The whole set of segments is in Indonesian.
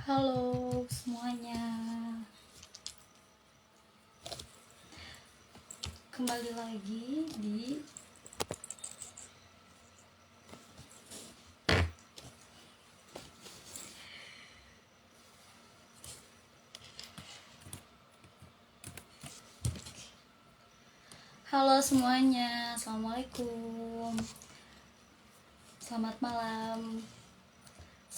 Halo semuanya, kembali lagi di Halo semuanya, Assalamualaikum, selamat malam.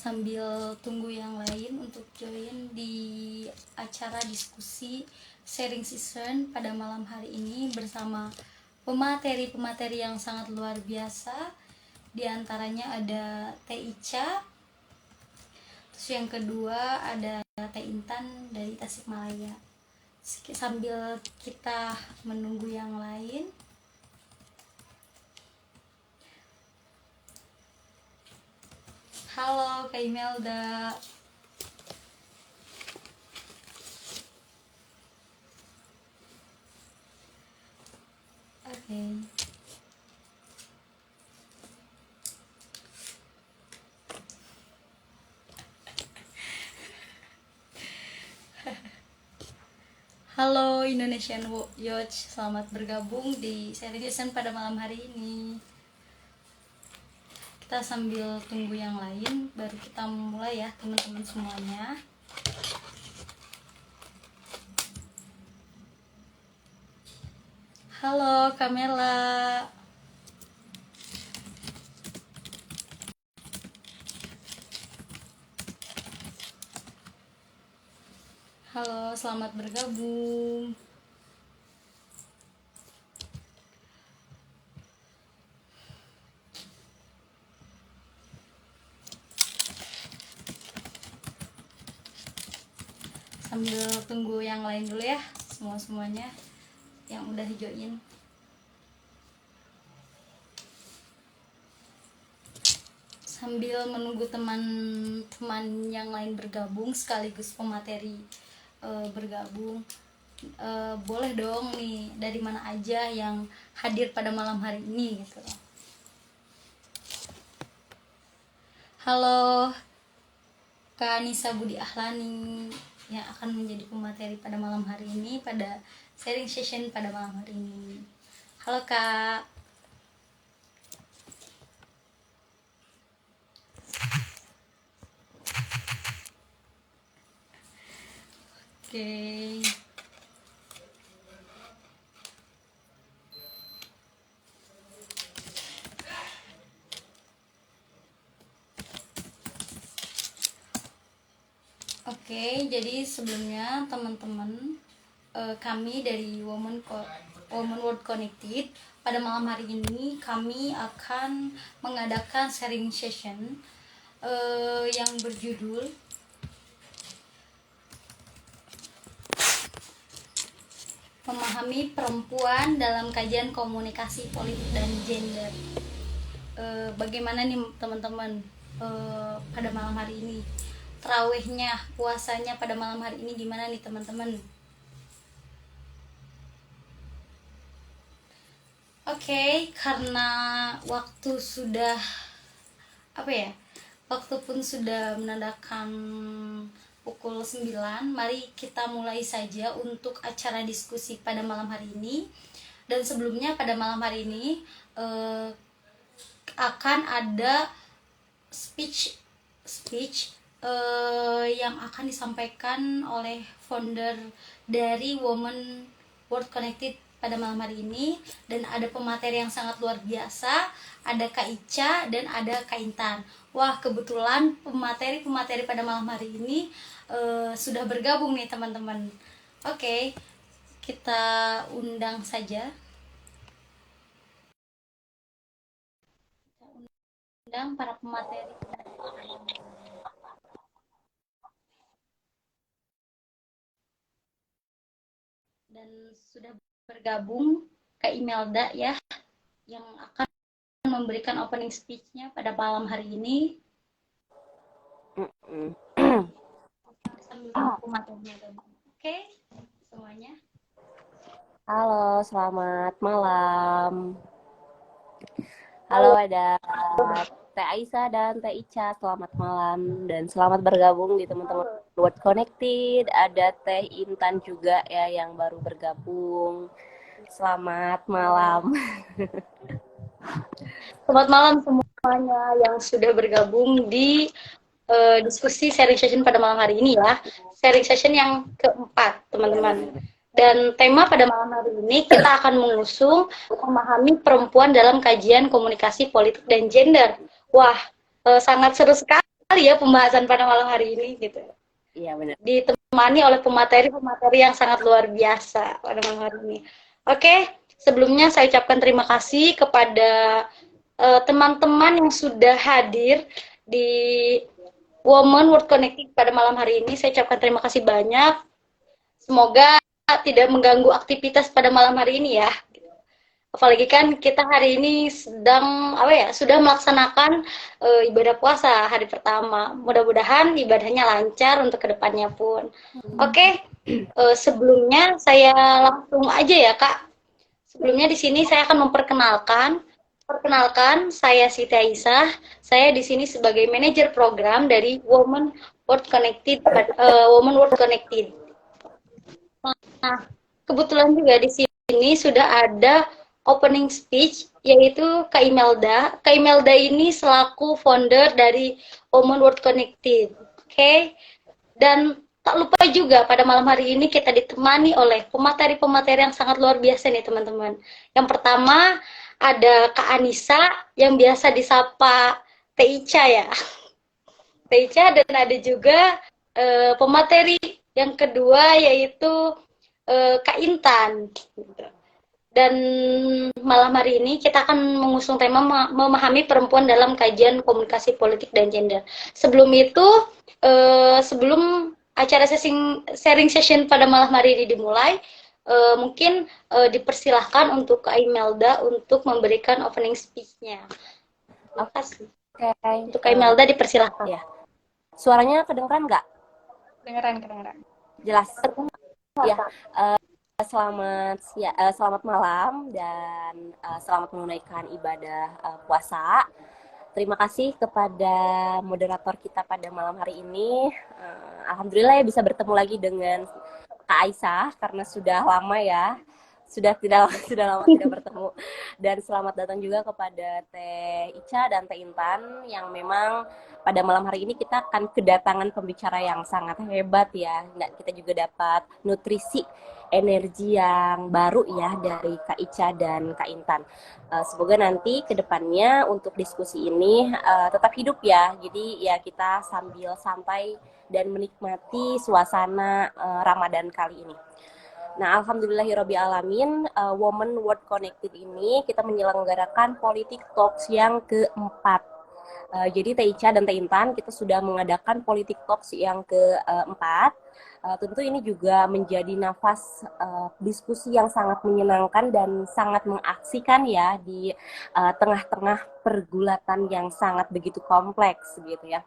Sambil tunggu yang lain untuk join di acara diskusi sharing season pada malam hari ini bersama pemateri-pemateri yang sangat luar biasa. Di antaranya ada Teh Ica, terus yang kedua ada Teh Intan dari Tasikmalaya. Sambil kita menunggu yang lain, halo Kak Imelda. Oke. Halo Indonesian Youth, selamat bergabung di sharing session pada malam hari ini. Kita sambil tunggu yang lain, baru kita mulai ya teman-teman semuanya. Halo Kamela. Halo, selamat bergabung. Sambil tunggu yang lain dulu ya, semuanya yang udah join. Sambil menunggu teman-teman yang lain bergabung sekaligus pemateri bergabung, boleh dong nih dari mana aja yang hadir pada malam hari ini gitu. Halo Kak Nisa Budi Ahlani yang akan menjadi pemateri pada malam hari ini, pada sharing session pada malam hari ini. Halo Kak. Oke. Oke, jadi sebelumnya teman-teman, kami dari Women World Connected pada malam hari ini kami akan mengadakan sharing session yang berjudul Memahami Perempuan dalam Kajian Komunikasi Politik dan Gender. Bagaimana nih teman-teman pada malam hari ini? Terawihnya, puasanya pada malam hari ini gimana nih teman-teman? Oke, karena waktu sudah waktu pun sudah menandakan pukul 9, mari kita mulai saja untuk acara diskusi pada malam hari ini. Dan sebelumnya pada malam hari ini akan ada speech yang akan disampaikan oleh founder dari Women World Connected pada malam hari ini, dan ada pemateri yang sangat luar biasa, ada Kak Ica dan ada Kak Intan. Wah, kebetulan pemateri pada malam hari ini sudah bergabung nih teman-teman. Oke, kita undang saja. Kita undang para pemateri. Dan sudah bergabung Kak Imelda ya, yang akan memberikan opening speech-nya pada malam hari ini. Sambil aku materinya. Oke, semuanya. Halo, selamat malam. Halo, ada Teh Aisyah dan Teh Ica. Selamat malam dan selamat bergabung di teman-teman World Connected, ada Teh Intan juga ya yang baru bergabung. Selamat malam. Selamat malam semuanya yang sudah bergabung di diskusi sharing session pada malam hari ini ya. Sharing session yang keempat, teman-teman. Dan tema pada malam hari ini kita akan mengusung memahami perempuan dalam kajian komunikasi politik dan gender. Wah, sangat seru sekali ya pembahasan pada malam hari ini gitu. Iya benar. Ditemani oleh pemateri-pemateri yang sangat luar biasa pada malam hari ini. Oke, sebelumnya saya ucapkan terima kasih kepada teman-teman yang sudah hadir di Women World Connected pada malam hari ini. Saya ucapkan terima kasih banyak. Semoga tidak mengganggu aktivitas pada malam hari ini ya. Apalagi kan kita hari ini sedang sudah melaksanakan ibadah puasa hari pertama. Mudah-mudahan ibadahnya lancar untuk kedepannya pun. Oke, sebelumnya saya langsung aja ya Kak. Sebelumnya di sini saya akan memperkenalkan. Perkenalkan, saya Siti Aisyah. Saya di sini sebagai manajer program dari Women World Connected. Women World Connected. Nah, kebetulan juga di sini sudah ada opening speech yaitu Kak Imelda. Kak Imelda ini selaku founder dari Women World Connected. Oke. Dan tak lupa juga pada malam hari ini kita ditemani oleh pemateri-pemateri yang sangat luar biasa nih teman-teman. Yang pertama ada Kak Anissa yang biasa disapa Teh Ica ya. Teh Ica, dan ada juga pemateri yang kedua yaitu Kak Intan. Dan malam hari ini kita akan mengusung tema memahami perempuan dalam kajian komunikasi politik dan gender. Sebelum itu, sebelum acara sharing session pada malam hari ini dimulai, mungkin dipersilahkan untuk Kak Imelda untuk memberikan opening speech-nya. Terima kasih. Oke. Untuk Kak Imelda dipersilahkan. Ya. Suaranya kedengeran nggak? Kedengeran. Jelas. Ya. Selamat malam dan selamat menunaikan ibadah puasa. Terima kasih kepada moderator kita pada malam hari ini. Alhamdulillah ya bisa bertemu lagi dengan Kak Aisyah karena sudah lama ya. Sudah lama tidak bertemu. Dan selamat datang juga kepada Teh Ica dan Teh Intan yang memang pada malam hari ini kita akan kedatangan pembicara yang sangat hebat ya. Kita juga dapat nutrisi energi yang baru ya dari Kak Ica dan Kak Intan. Semoga nanti ke depannya untuk diskusi ini tetap hidup ya. Jadi ya kita sambil santai dan menikmati suasana Ramadan kali ini. Nah, alhamdulillahirrabbilalamin, Women World Connected ini kita menyelenggarakan Politik Talks yang keempat. Jadi Teh Ica dan Teh Intan kita sudah mengadakan Politik Talks yang keempat. Tentu ini juga menjadi nafas diskusi yang sangat menyenangkan dan sangat mengaksikan ya di tengah-tengah pergulatan yang sangat begitu kompleks gitu ya.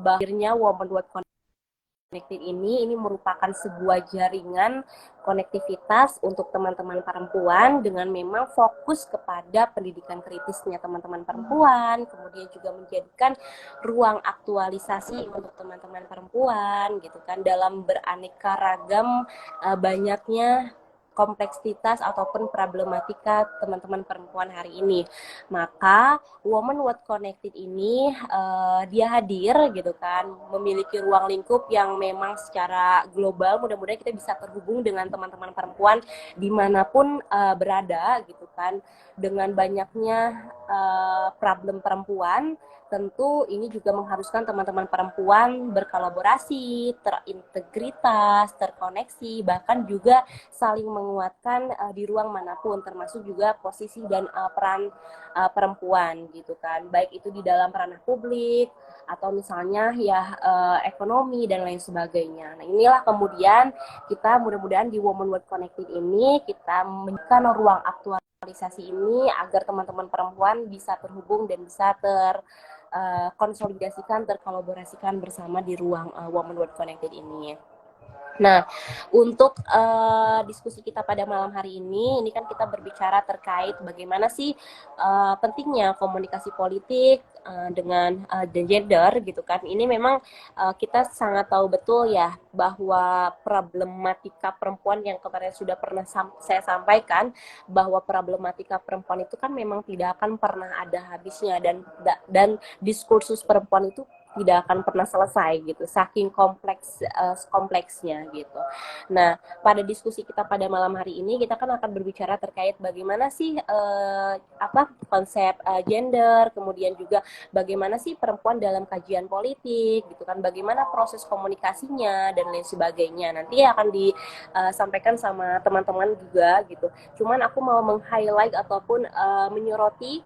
Akhirnya Women World Connected ini merupakan sebuah jaringan konektivitas untuk teman-teman perempuan dengan memang fokus kepada pendidikan kritisnya teman-teman perempuan, kemudian juga menjadikan ruang aktualisasi untuk teman-teman perempuan gitu kan dalam beraneka ragam banyaknya kompleksitas ataupun problematika teman-teman perempuan hari ini. Maka Women World Connected ini dia hadir gitu kan, memiliki ruang lingkup yang memang secara global mudah-mudahan kita bisa terhubung dengan teman-teman perempuan dimanapun berada gitu kan. Dengan banyaknya problem perempuan, tentu ini juga mengharuskan teman-teman perempuan berkolaborasi, terintegritas, terkoneksi, bahkan juga saling menguatkan di ruang manapun, termasuk juga posisi dan peran perempuan gitu kan, baik itu di dalam ranah publik atau misalnya ya ekonomi dan lain sebagainya. Nah inilah kemudian kita mudah-mudahan di Women World Connected ini kita memberikan ruang aktualisasi ini agar teman-teman perempuan bisa terhubung dan bisa konsolidasikan, terkolaborasikan bersama di ruang Women World Connected ini. Nah, untuk diskusi kita pada malam hari ini kan kita berbicara terkait bagaimana sih pentingnya komunikasi politik dengan gender gitu kan. Ini memang kita sangat tahu betul ya bahwa problematika perempuan yang kemarin sudah pernah saya sampaikan, bahwa problematika perempuan itu kan memang tidak akan pernah ada habisnya, dan diskursus perempuan itu tidak akan pernah selesai gitu, saking kompleksnya gitu. Nah, pada diskusi kita pada malam hari ini kita kan akan berbicara terkait bagaimana sih konsep gender, kemudian juga bagaimana sih perempuan dalam kajian politik gitu kan, bagaimana proses komunikasinya dan lain sebagainya. Nanti akan disampaikan sama teman-teman juga gitu. Cuman aku mau meng-highlight ataupun menyoroti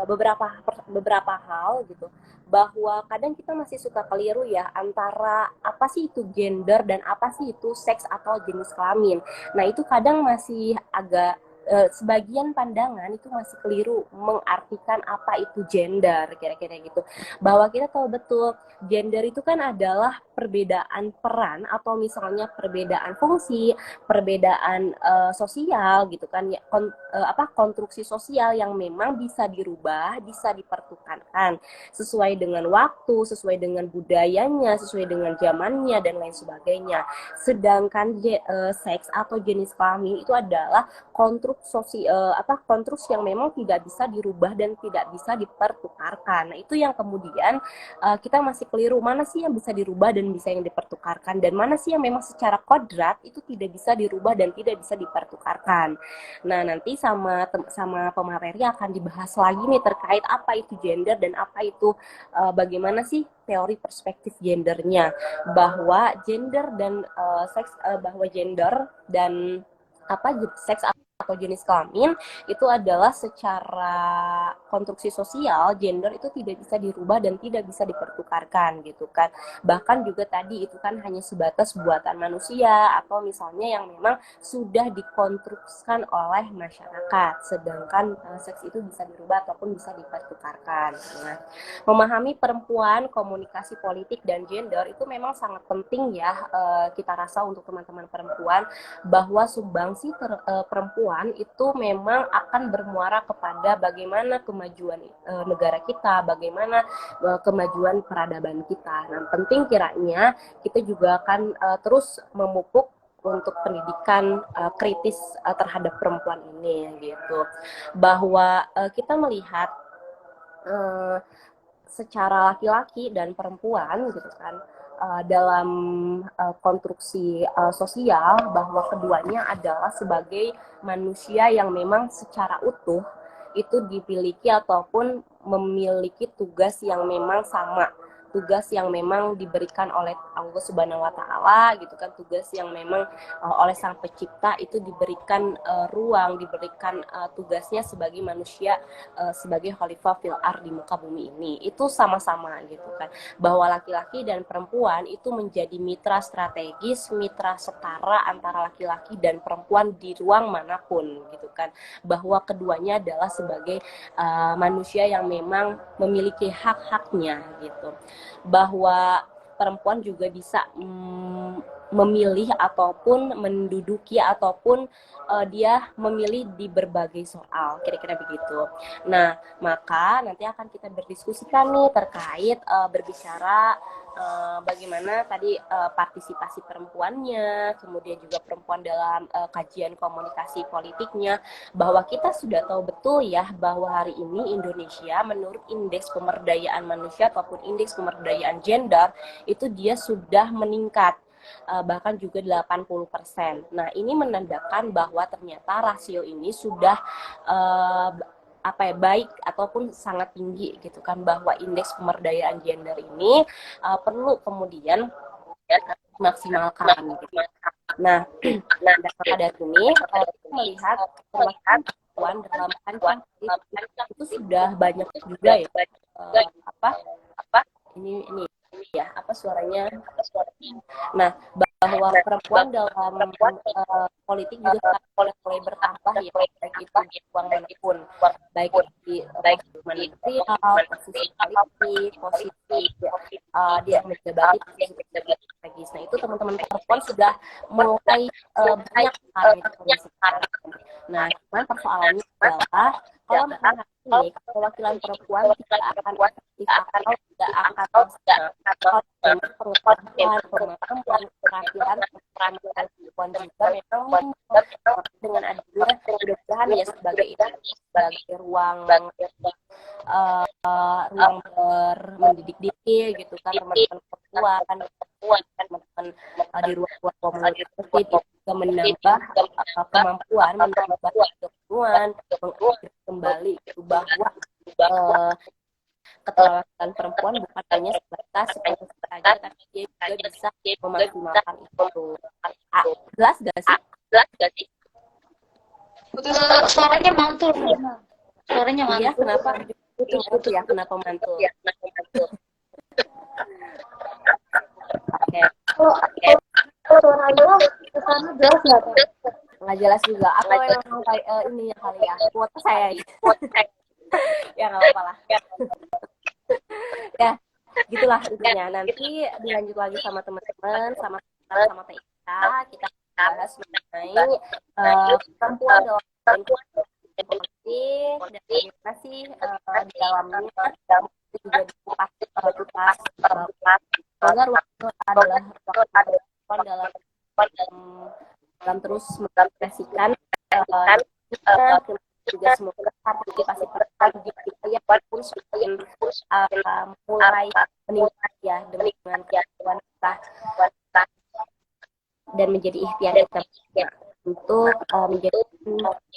beberapa hal gitu, bahwa kadang kita masih suka keliru ya antara apa sih itu gender dan apa sih itu seks atau jenis kelamin. Nah, itu kadang masih agak sebagian pandangan itu masih keliru mengartikan apa itu gender, kira-kira gitu. Bahwa kita tahu betul gender itu kan adalah perbedaan peran atau misalnya perbedaan fungsi, perbedaan sosial gitu kan ya, konstruksi sosial yang memang bisa dirubah, bisa dipertukarkan sesuai dengan waktu, sesuai dengan budayanya, sesuai dengan zamannya dan lain sebagainya. Sedangkan seks atau jenis kelamin itu adalah konstruksi yang memang tidak bisa dirubah dan tidak bisa dipertukarkan. Nah, itu yang kemudian kita masih keliru, mana sih yang bisa dirubah dan bisa yang dipertukarkan, dan mana sih yang memang secara kodrat itu tidak bisa dirubah dan tidak bisa dipertukarkan. Nah, nanti sama pemateri akan dibahas lagi nih terkait apa itu gender dan apa itu bagaimana sih teori perspektif gendernya, bahwa gender dan seks atau jenis kelamin itu adalah secara konstruksi sosial, gender itu tidak bisa dirubah dan tidak bisa dipertukarkan gitu kan. Bahkan juga tadi itu kan hanya sebatas buatan manusia atau misalnya yang memang sudah dikonstruksikan oleh masyarakat, sedangkan seks itu bisa dirubah ataupun bisa dipertukarkan. Nah, memahami perempuan, komunikasi politik dan gender itu memang sangat penting ya, kita rasa untuk teman-teman perempuan, bahwa sumbangsi perempuan itu memang akan bermuara kepada bagaimana kemajuan negara kita, bagaimana kemajuan peradaban kita. Nah, penting kiranya kita juga akan terus memupuk untuk pendidikan kritis terhadap perempuan ini gitu, bahwa kita melihat secara laki-laki dan perempuan gitu kan, dalam konstruksi sosial, bahwa keduanya adalah sebagai manusia yang memang secara utuh itu dimiliki ataupun memiliki tugas yang memang sama, tugas yang memang diberikan oleh Allah Subhanahu wa taala gitu kan, tugas yang memang oleh Sang Pencipta itu diberikan ruang, diberikan tugasnya sebagai manusia, sebagai khalifah fil ard di muka bumi ini. Itu sama-sama gitu kan, bahwa laki-laki dan perempuan itu menjadi mitra strategis, mitra setara antara laki-laki dan perempuan di ruang manapun gitu kan, bahwa keduanya adalah sebagai manusia yang memang memiliki hak-haknya gitu, bahwa perempuan juga bisa memilih ataupun menduduki ataupun dia memilih di berbagai soal, kira-kira begitu. Nah, maka nanti akan kita berdiskusikan nih terkait berbicara bagaimana tadi partisipasi perempuannya, kemudian juga perempuan dalam kajian komunikasi politiknya, bahwa kita sudah tahu betul ya bahwa hari ini Indonesia menurut indeks pemberdayaan manusia ataupun indeks pemberdayaan gender itu dia sudah meningkat, bahkan juga 80%. Nah, ini menandakan bahwa ternyata rasio ini sudah baik ataupun sangat tinggi gitu kan, bahwa indeks pemberdayaan gender ini perlu kemudian dimaksimalkan gitu. Nah, dari ini kita melihat perempuan dalam kancah itu sudah banyak juga ya ini ya suaranya. Nah, bahwa perempuan dalam politik juga mulai bertambah ya, baik itu di ruang manapun, baik di manajerial, posisi politik, posisi dia menjabati posisi strategis. Nah itu teman-teman perempuan sudah mulai banyak hal gitu kondisi sekarang. Nah cuman persoalannya adalah kalau misalnya ini perwakilan perempuan tidak akan efektif atau tidak akan kalau pengetahuan, pemahaman, keterampilan perempuan juga memang dengan adanya mudah-mudahan ya sebagai ruang ruang mendidik gitu kan teman-teman perempuan, teman-teman di ruang komunitas itu juga menambah kemampuan, menambah kemampuan mengupgrade kembali itu bahwa keterwakilan perempuan bukan hanya sebatas seperti saja, tapi dia juga bisa memaksimalkan itu. Jelas gak sih? Suaranya mantul. Suaranya mantul. Iya, kenapa? Itu ya, kenapa mantul? Oke. Kalau suaranya kesana jelas nggak? Nggak jelas juga. Atau memang kayak ini ya kali ya, kuota saya. Ya nggak apa-apa lah. Ya, gitulah intinya. Nanti dilanjut lagi sama teman-teman, sama Teh Ika, kita bahas mengenai perempuan dalam politik dan bagaimana sih di dalamnya juga dikupas agar waktu adalah perempuan dalam terus mengekspresikan juga semoga partisipasi perempuan di wilayah pun semakin mulai meningkat ya dengan kemampuan kita dan menjadi ikhtiar kita untuk menjadi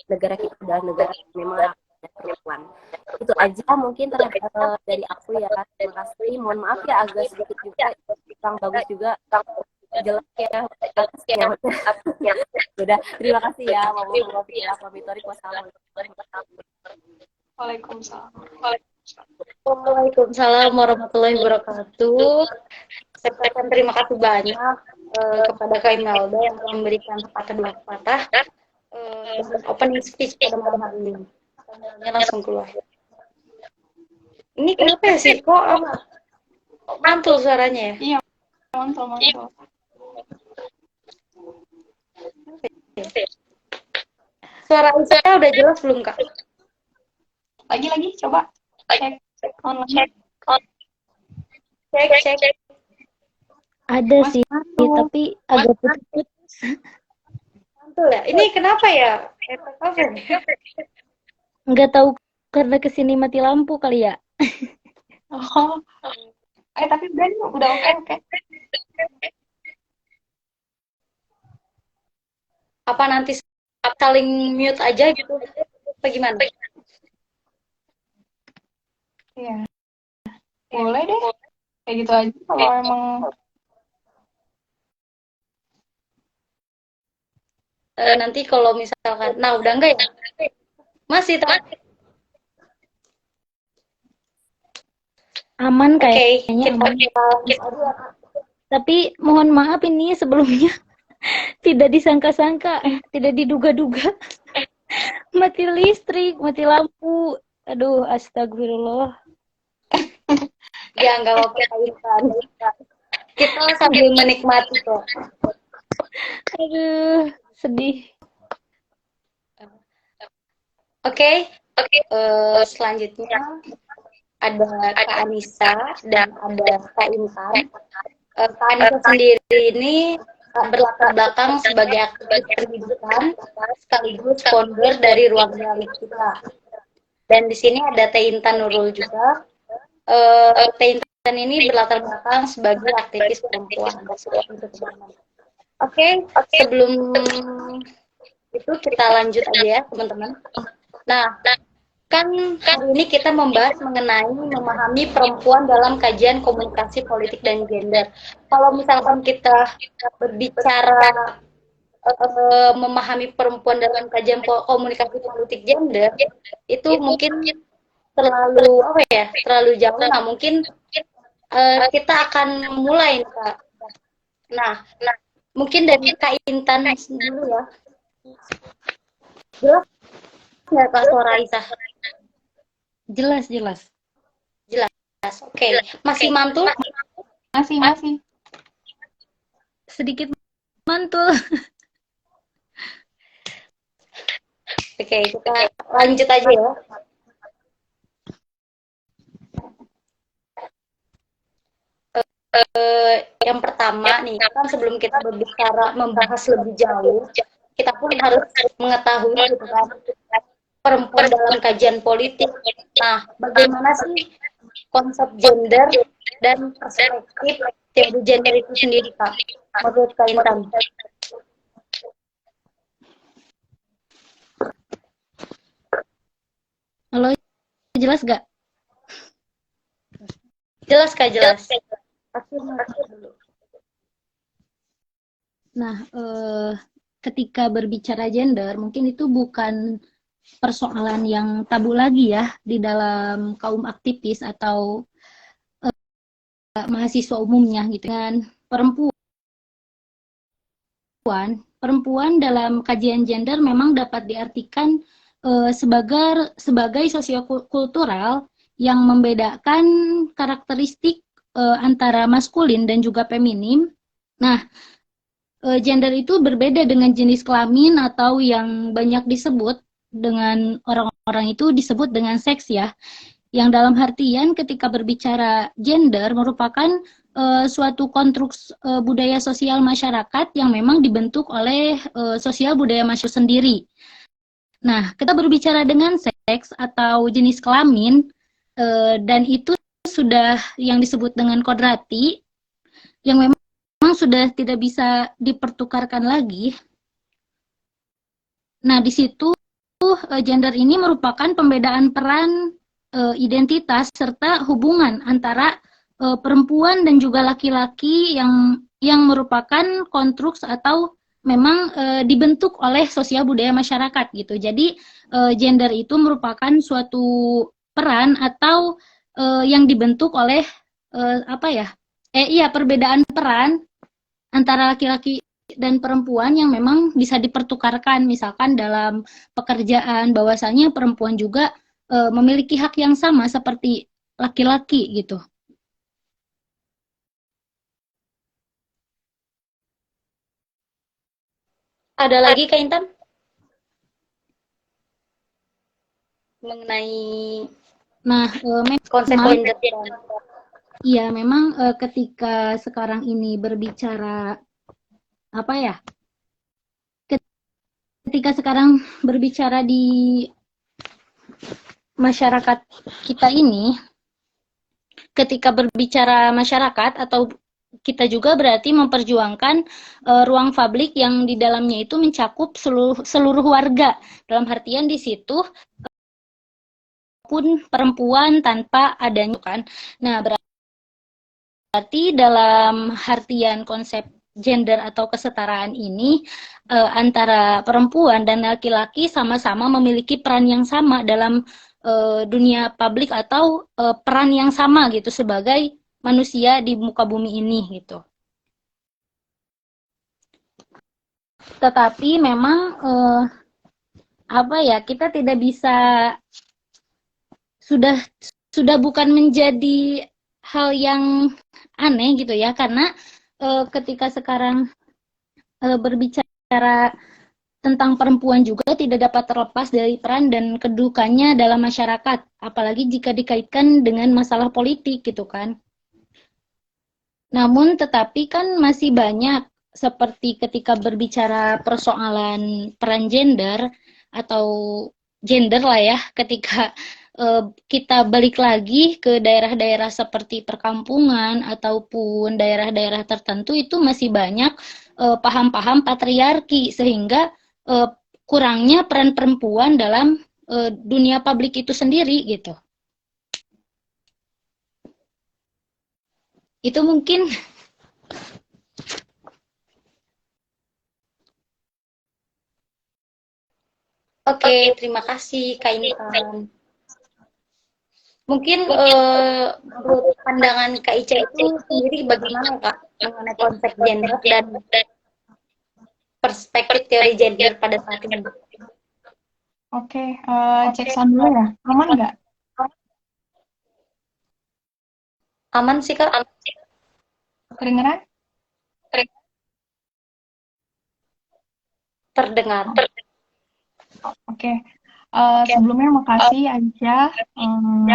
negara kita adalah negara yang memang ramah perempuan. Itu aja mungkin dari aku ya. Terima kasih. Mohon maaf ya agak sedikit juga kurang bagus juga jelas ya. Sudah, terima kasih ya. Waalaikumsalam warahmatullahi wabarakatuh. Saya ucapkan terima kasih banyak kepada Kak Imelda yang telah memberikan sepatah opening speech pada malam hari ini. Langsung keluar. Ini kenapa ya sih? Kok mantul suaranya ya? Iya, mantul. Suara saya udah jelas belum, Kak? Lagi, coba. Cek online. Cek. Ada sih, tapi agak putus-putus. Mantul ya? Ini kenapa ya? Apa? Nggak tahu karena kesini mati lampu kali ya. Oh. Tapi udah oke. Apa nanti saling mute aja gitu? Apa gimana? Iya. Boleh deh. Kayak gitu aja kalau emang nanti kalau misalkan, nah udah enggak ya? Masih tak? Aman kayaknya. Oke, Tapi mohon maaf ini sebelumnya tidak disangka-sangka, tidak diduga-duga. Mati listrik, mati lampu. Aduh, astagfirullah. Ya nggak apa-apa. Kita sambil menikmati kok. Aduh, sedih. Oke. Selanjutnya ada Kak Anissa dan ada Kak Intan. Kak Anissa sendiri ini berlatar belakang sebagai aktivis pendidikan sekaligus founder dari Ruang Dialog kita. Dan di sini ada Teh Intan Nurul juga. Teh Intan ini berlatar belakang sebagai aktivis perempuan. Oke, sebelum itu kita lanjut aja ya teman-teman. Nah, kan hari ini kita membahas mengenai memahami perempuan dalam kajian komunikasi politik dan gender. Kalau misalkan kita berbicara memahami perempuan dalam kajian komunikasi politik gender, itu mungkin terlalu jauh. Nah, mungkin kita akan mulai, Kak. Nah, mungkin dari Kak Intan dulu ya. Jelas nggak Kak suara Aisyah? Jelas. Oke. Masih mantul? masih. sedikit mantul. Oke, kita lanjut aja ya. Yang pertama nih, kan sebelum kita berbicara membahas lebih jauh, kita pun harus mengetahui gitu kan, perempuan dalam kajian politik. Nah, bagaimana sih konsep gender dan perspektif teori gender itu sendiri, Kak? Menurut Kak Intan. Halo, jelas gak? Jelas, Kak, jelas. Nah, ketika berbicara gender, mungkin itu bukan persoalan yang tabu lagi ya di dalam kaum aktivis atau mahasiswa umumnya gitu kan. Perempuan dalam kajian gender memang dapat diartikan sebagai sosiokultural yang membedakan karakteristik antara maskulin dan juga feminim. Nah, gender itu berbeda dengan jenis kelamin atau yang banyak disebut dengan orang-orang itu disebut dengan seks ya. Yang dalam artian ketika berbicara gender merupakan suatu konstruksi budaya sosial masyarakat yang memang dibentuk oleh sosial budaya masyarakat sendiri. Nah, kita berbicara dengan seks atau jenis kelamin dan itu sudah yang disebut dengan kodrati yang memang sudah tidak bisa dipertukarkan lagi. Nah, di situ gender ini merupakan pembedaan peran, identitas serta hubungan antara perempuan dan juga laki-laki yang merupakan konstruks atau memang dibentuk oleh sosial budaya masyarakat gitu. Jadi gender itu merupakan suatu peran atau yang dibentuk oleh perbedaan peran antara laki-laki dan perempuan yang memang bisa dipertukarkan, misalkan dalam pekerjaan bahwasanya perempuan juga memiliki hak yang sama seperti laki-laki gitu. Ada lagi Kak Intan? Mengenai konsep gender. Iya, memang ketika sekarang ini berbicara ketika sekarang berbicara di masyarakat kita ini, ketika berbicara masyarakat atau kita juga berarti memperjuangkan ruang publik yang di dalamnya itu mencakup seluruh warga. Dalam artian di situ pun perempuan tanpa adanya kan. Nah, berarti dalam artian konsep gender atau kesetaraan ini antara perempuan dan laki-laki sama-sama memiliki peran yang sama dalam dunia publik atau peran yang sama gitu sebagai manusia di muka bumi ini gitu. Tetapi memang kita tidak bisa sudah bukan menjadi hal yang aneh gitu ya, karena ketika sekarang berbicara tentang perempuan juga tidak dapat terlepas dari peran dan kedudukannya dalam masyarakat, apalagi jika dikaitkan dengan masalah politik gitu kan. Namun tetapi kan masih banyak seperti ketika berbicara persoalan peran gender atau gender lah ya, ketika kita balik lagi ke daerah-daerah seperti perkampungan ataupun daerah-daerah tertentu itu masih banyak paham-paham patriarki sehingga kurangnya peran perempuan dalam dunia publik itu sendiri gitu. Itu mungkin. Oke, terima kasih Kak Intan. Mungkin menurut pandangan Kak Ica itu sendiri bagaimana Kak mengenai konsep gender dan perspektif teori gender pada saat ini? Oke, cek sound dulu ya. Aman nggak? Aman sih Kak. Kedengeran? terdengar. Oke. Sebelumnya makasih Aisyah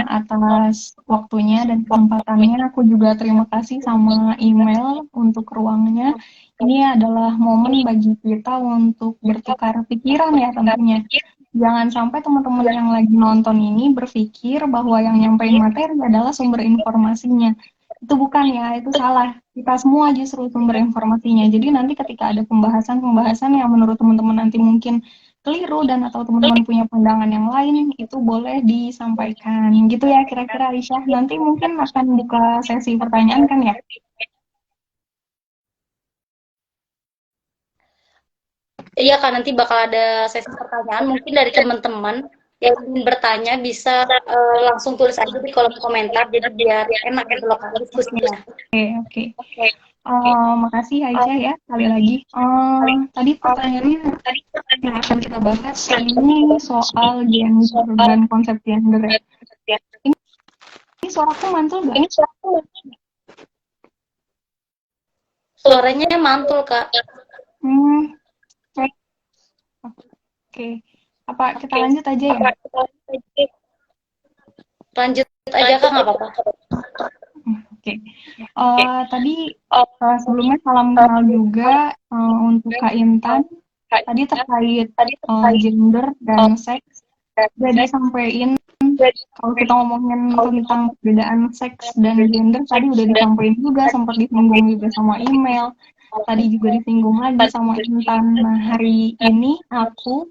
atas waktunya dan kesempatannya. Aku juga terima kasih sama email untuk ruangnya. Ini adalah momen bagi kita untuk bertukar pikiran ya tentunya. Jangan sampai teman-teman yang lagi nonton ini berpikir bahwa yang nyampein materi adalah sumber informasinya. Itu bukan ya, itu salah. Kita semua justru sumber informasinya. Jadi nanti ketika ada pembahasan-pembahasan yang menurut teman-teman nanti mungkin keliru dan atau teman-teman punya pandangan yang lain, itu boleh disampaikan. Gitu ya kira-kira Aisyah. Nanti mungkin akan buka sesi pertanyaan kan ya? Iya kan, nanti bakal ada sesi pertanyaan. Mungkin dari teman-teman yang ingin bertanya bisa langsung tulis aja di kolom komentar, jadi biar enak gitu loh Kak, diskusinya. Oke. Makasih Aisyah ya, sekali lagi. Tadi pertanyaannya yang akan kita bahas ini soal gender dan konsep gender. Ini suaraku mantul nggak? Suaranya mantul Kak. Oke. Apa kita lanjut aja ya? Lanjut aja Kak, nggak apa-apa. Oke. Tadi sebelumnya salam kenal juga untuk Kak Intan. Tadi terkait gender dan seks. Udah disampaikan kalau kita ngomongin tentang perbedaan seks dan gender tadi udah disampaikan juga, sempat disinggung juga sama email. Tadi juga disinggung lagi sama Intan. Nah, hari ini aku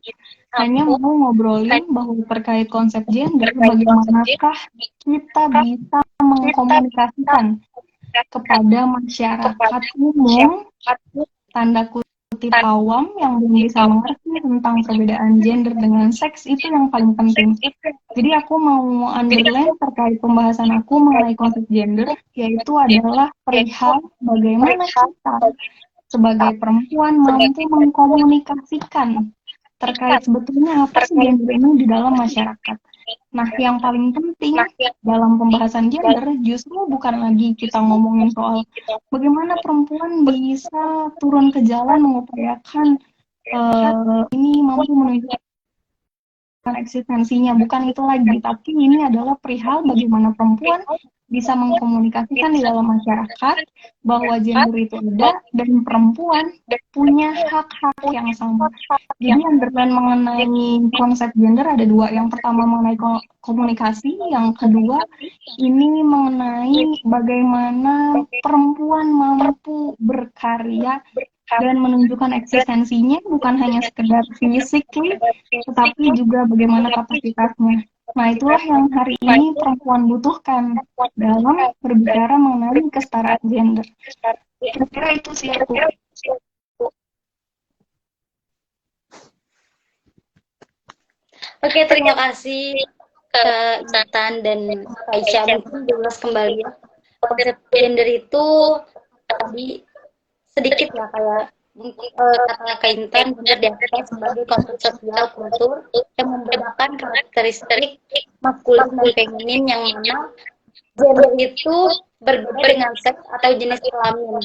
hanya mau ngobrolin bahwa terkait konsep gender, bagaimanakah kita bisa mengkomunikasikan kepada masyarakat umum, tanda kutip awam, yang belum bisa mengerti tentang perbedaan gender dengan seks, itu yang paling penting. Jadi aku mau underline terkait pembahasan aku mengenai konsep gender, yaitu adalah perihal bagaimana kita sebagai perempuan mampu mengkomunikasikan terkait sebetulnya apa sih gender ini di dalam masyarakat. Nah, yang paling penting dalam pembahasan gender justru bukan lagi kita ngomongin soal bagaimana perempuan bisa turun ke jalan mengupayakan ini mampu menunjukkan eksistensinya, bukan itu lagi, tapi ini adalah perihal bagaimana perempuan bisa mengkomunikasikan di dalam masyarakat bahwa gender itu ada dan perempuan punya hak-hak yang sama. Jadi underline mengenai konsep gender ada dua. Yang pertama mengenai komunikasi, yang kedua ini mengenai bagaimana perempuan mampu berkarya dan menunjukkan eksistensinya bukan hanya sekedar physically, tetapi juga bagaimana kapasitasnya. Nah, itulah yang hari ini perempuan butuhkan dalam berbicara mengenai kesetaraan gender. Kira-kira itu sih aku. Oke, terima kasih Kak Intan dan Kak Aisyah. Mungkin jelas kembali ya. Konsep gender itu tadi sedikit ya kayak kata Kak Intan, gender diartikan sebagai konsep sosial kultur yang membedakan karakteristik maskulin dan feminin, yang mana gender itu berbeda dengan seks atau jenis kelamin,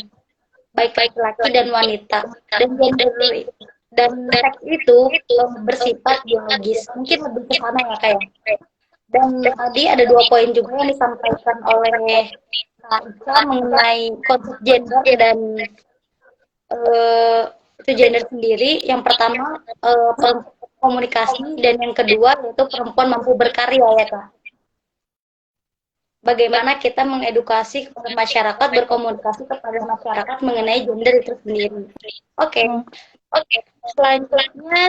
baik laki-laki dan wanita. Dan gender dan seks itu bersifat biologis. Mungkin lebih ke sana ya kayak. Dan tadi ada 2 poin juga yang disampaikan oleh Kak Ica mengenai konsep gender dan itu gender sendiri. Yang pertama komunikasi, dan yang kedua yaitu perempuan mampu berkarya ya Kak. Bagaimana kita mengedukasi kepada masyarakat, berkomunikasi kepada masyarakat mengenai gender itu sendiri. Oke. Selanjutnya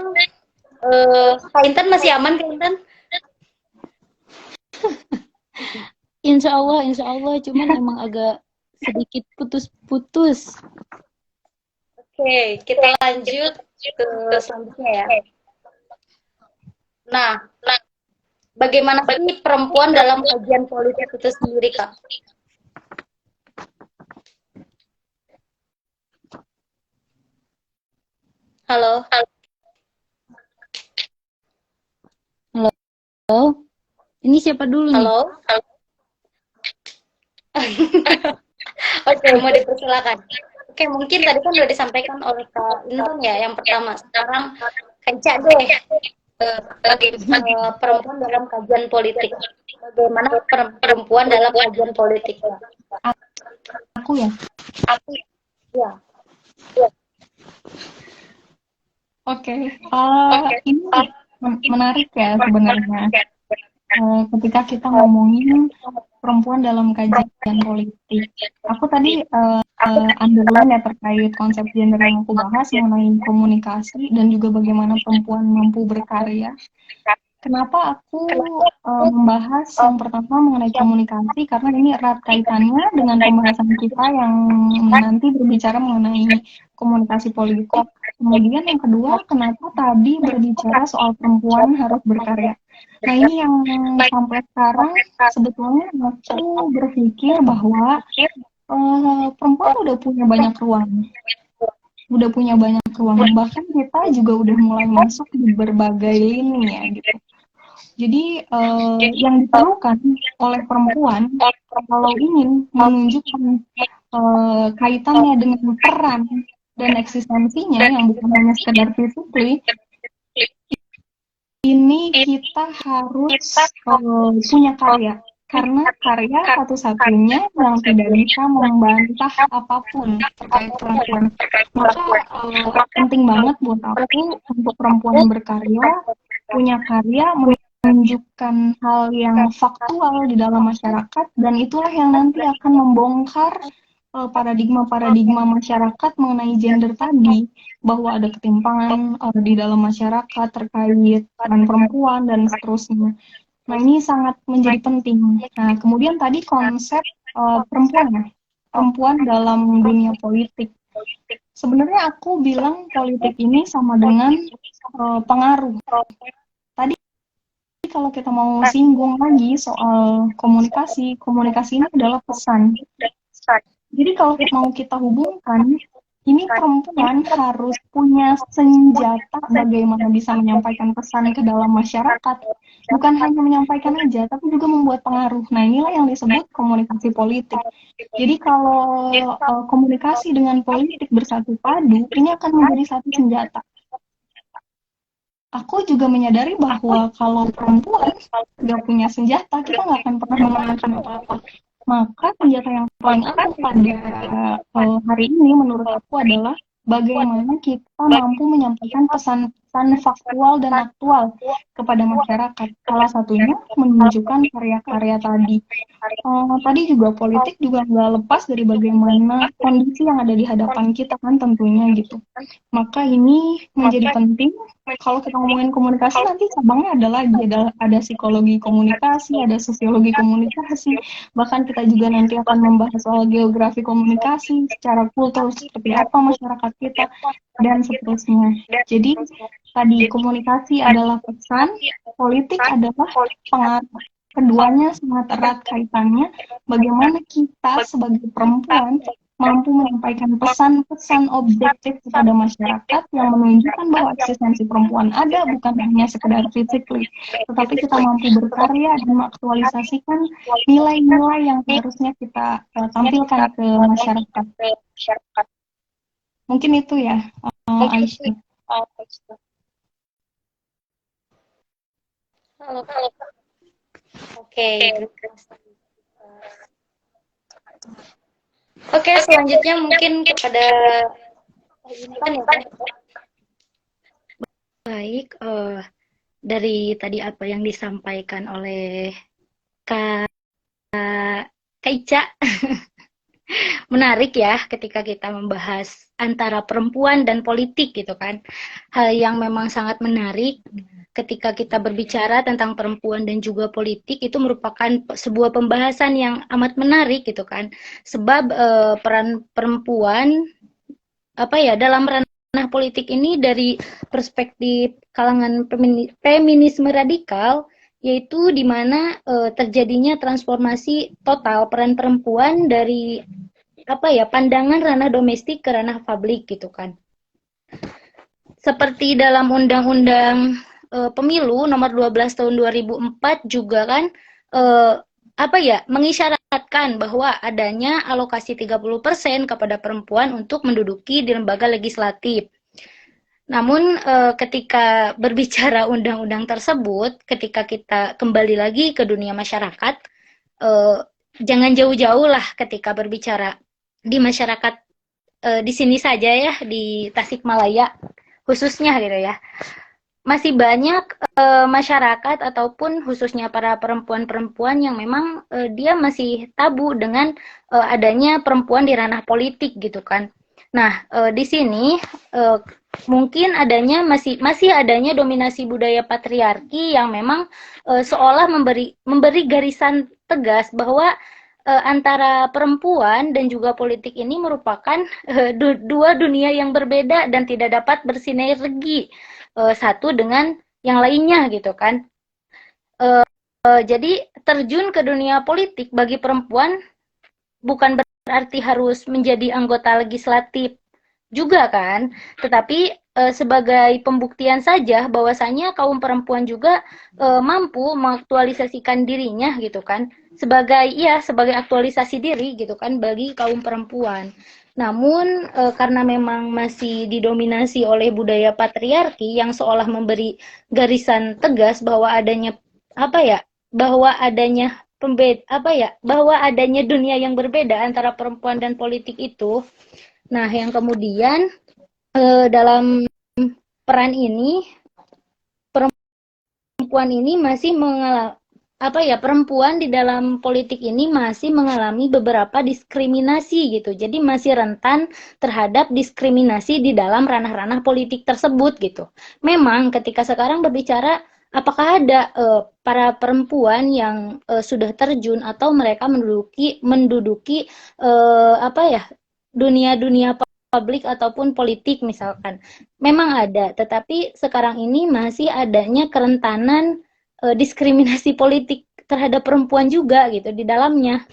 Kak Intan masih aman Kak Intan? Insya Allah, cuman emang agak sedikit putus-putus. Oke, kita lanjut ke selanjutnya ya. Nah, bagaimana sih perempuan dalam kajian politik itu sendiri, Kak? Halo? Ini siapa dulu nih? Halo? Oke, mau dipersilakan. Oke, mungkin tadi kan sudah disampaikan oleh Kak Intan ya, yang pertama. Sekarang Kak Ica deh, sebagai perempuan dalam kajian politik. Bagaimana perempuan dalam kajian politik? Aku ya. Ya. Oke, ini menarik ya sebenarnya. Ketika kita ngomongin perempuan dalam kajian politik, aku tadi underline ya terkait konsep gender yang aku bahas mengenai komunikasi dan juga bagaimana perempuan mampu berkarya. Kenapa aku membahas yang pertama mengenai komunikasi, karena ini erat kaitannya dengan pembahasan kita yang nanti berbicara mengenai komunikasi politik. Kemudian yang kedua, kenapa tadi berbicara soal perempuan harus berkarya. Nah, ini yang sampai sekarang sebetulnya aku berpikir bahwa perempuan udah punya banyak ruang. Bahkan kita juga udah mulai masuk di berbagai lini ya gitu. Jadi yang diperlukan oleh perempuan kalau ingin menunjukkan kaitannya dengan peran dan eksistensinya yang bukan hanya sekedar physically, ini kita harus punya karya. Karena karya satu-satunya yang tidak bisa membantah apapun terkait perempuan. Maka penting banget buat aku untuk perempuan berkarya, punya karya, menunjukkan hal yang faktual di dalam masyarakat, dan itulah yang nanti akan membongkar paradigma-paradigma masyarakat mengenai gender tadi, bahwa ada ketimpangan di dalam masyarakat terkait peran perempuan dan seterusnya. Nah, ini sangat menjadi penting. Nah, kemudian tadi konsep perempuan dalam dunia politik. Sebenarnya aku bilang politik ini sama dengan pengaruh. Tadi kalau kita mau singgung lagi soal komunikasi ini adalah pesan. Jadi kalau mau kita hubungkan, ini perempuan harus punya senjata bagaimana bisa menyampaikan pesan ke dalam masyarakat. Bukan hanya menyampaikan aja, tapi juga membuat pengaruh. Nah, inilah yang disebut komunikasi politik. Jadi kalau komunikasi dengan politik bersatu padu, ini akan menjadi satu senjata. Aku juga menyadari bahwa kalau perempuan nggak punya senjata, kita nggak akan pernah memenangkan apa-apa. Maka senjata yang paling ampuh pada hari ini menurut aku adalah bagaimana kita mampu menyampaikan pesan-pesan faktual dan aktual kepada masyarakat. Salah satunya menunjukkan karya-karya tadi. Tadi juga politik juga nggak lepas dari bagaimana kondisi yang ada di hadapan kita kan tentunya gitu. Maka ini menjadi penting. Kalau kita ngomongin komunikasi nanti cabangnya ada psikologi komunikasi, ada sosiologi komunikasi, bahkan kita juga nanti akan membahas soal geografi komunikasi, secara kultur seperti apa masyarakat kita, dan seterusnya. Jadi tadi komunikasi adalah pesan, politik adalah pengaruh. Keduanya sangat erat kaitannya. Bagaimana kita sebagai perempuan mampu menyampaikan pesan-pesan objektif kepada masyarakat yang menunjukkan bahwa eksistensi perempuan ada, bukan hanya sekedar physically, tetapi kita mampu berkarya dan mengaktualisasikan nilai-nilai yang harusnya kita tampilkan ke masyarakat. Mungkin itu ya, Aisyah. Oke, selanjutnya mungkin kepada baik, dari tadi apa yang disampaikan oleh Kak Ica, menarik ya ketika kita membahas antara perempuan dan politik gitu kan. Hal yang memang sangat menarik ketika kita berbicara tentang perempuan dan juga politik, itu merupakan sebuah pembahasan yang amat menarik gitu kan. Sebab peran perempuan dalam ranah politik ini dari perspektif kalangan feminisme radikal, yaitu di mana terjadinya transformasi total peran perempuan dari pandangan ranah domestik ke ranah publik gitu kan. Seperti dalam Undang-Undang Pemilu nomor 12 tahun 2004 juga kan apa ya, mengisyaratkan bahwa adanya alokasi 30% kepada perempuan untuk menduduki di lembaga legislatif. Namun ketika berbicara undang-undang tersebut, ketika kita kembali lagi ke dunia masyarakat, jangan jauh-jauh lah ketika berbicara di masyarakat di sini saja ya, di Tasikmalaya khususnya gitu ya. Masih banyak masyarakat ataupun khususnya para perempuan-perempuan yang memang dia masih tabu dengan adanya perempuan di ranah politik gitu kan. Nah, di sini mungkin adanya masih adanya dominasi budaya patriarki yang memang seolah memberi garisan tegas bahwa antara perempuan dan juga politik ini merupakan dua dunia yang berbeda dan tidak dapat bersinergi satu dengan yang lainnya gitu kan. Jadi terjun ke dunia politik bagi perempuan bukan berarti harus menjadi anggota legislatif juga kan, tetapi sebagai pembuktian saja bahwasanya kaum perempuan juga mampu mengaktualisasikan dirinya gitu kan, sebagai aktualisasi diri gitu kan bagi kaum perempuan. Namun karena memang masih didominasi oleh budaya patriarki yang seolah memberi garisan tegas bahwa adanya apa ya, bahwa adanya bahwa adanya dunia yang berbeda antara perempuan dan politik itu. Nah, yang kemudian dalam peran ini perempuan ini masih perempuan di dalam politik ini masih mengalami beberapa diskriminasi gitu. Jadi masih rentan terhadap diskriminasi di dalam ranah-ranah politik tersebut gitu. Memang ketika sekarang berbicara apakah ada para perempuan yang sudah terjun atau mereka menduduki dunia-dunia publik ataupun politik misalkan. Memang ada, tetapi sekarang ini masih adanya kerentanan diskriminasi politik terhadap perempuan juga gitu di dalamnya.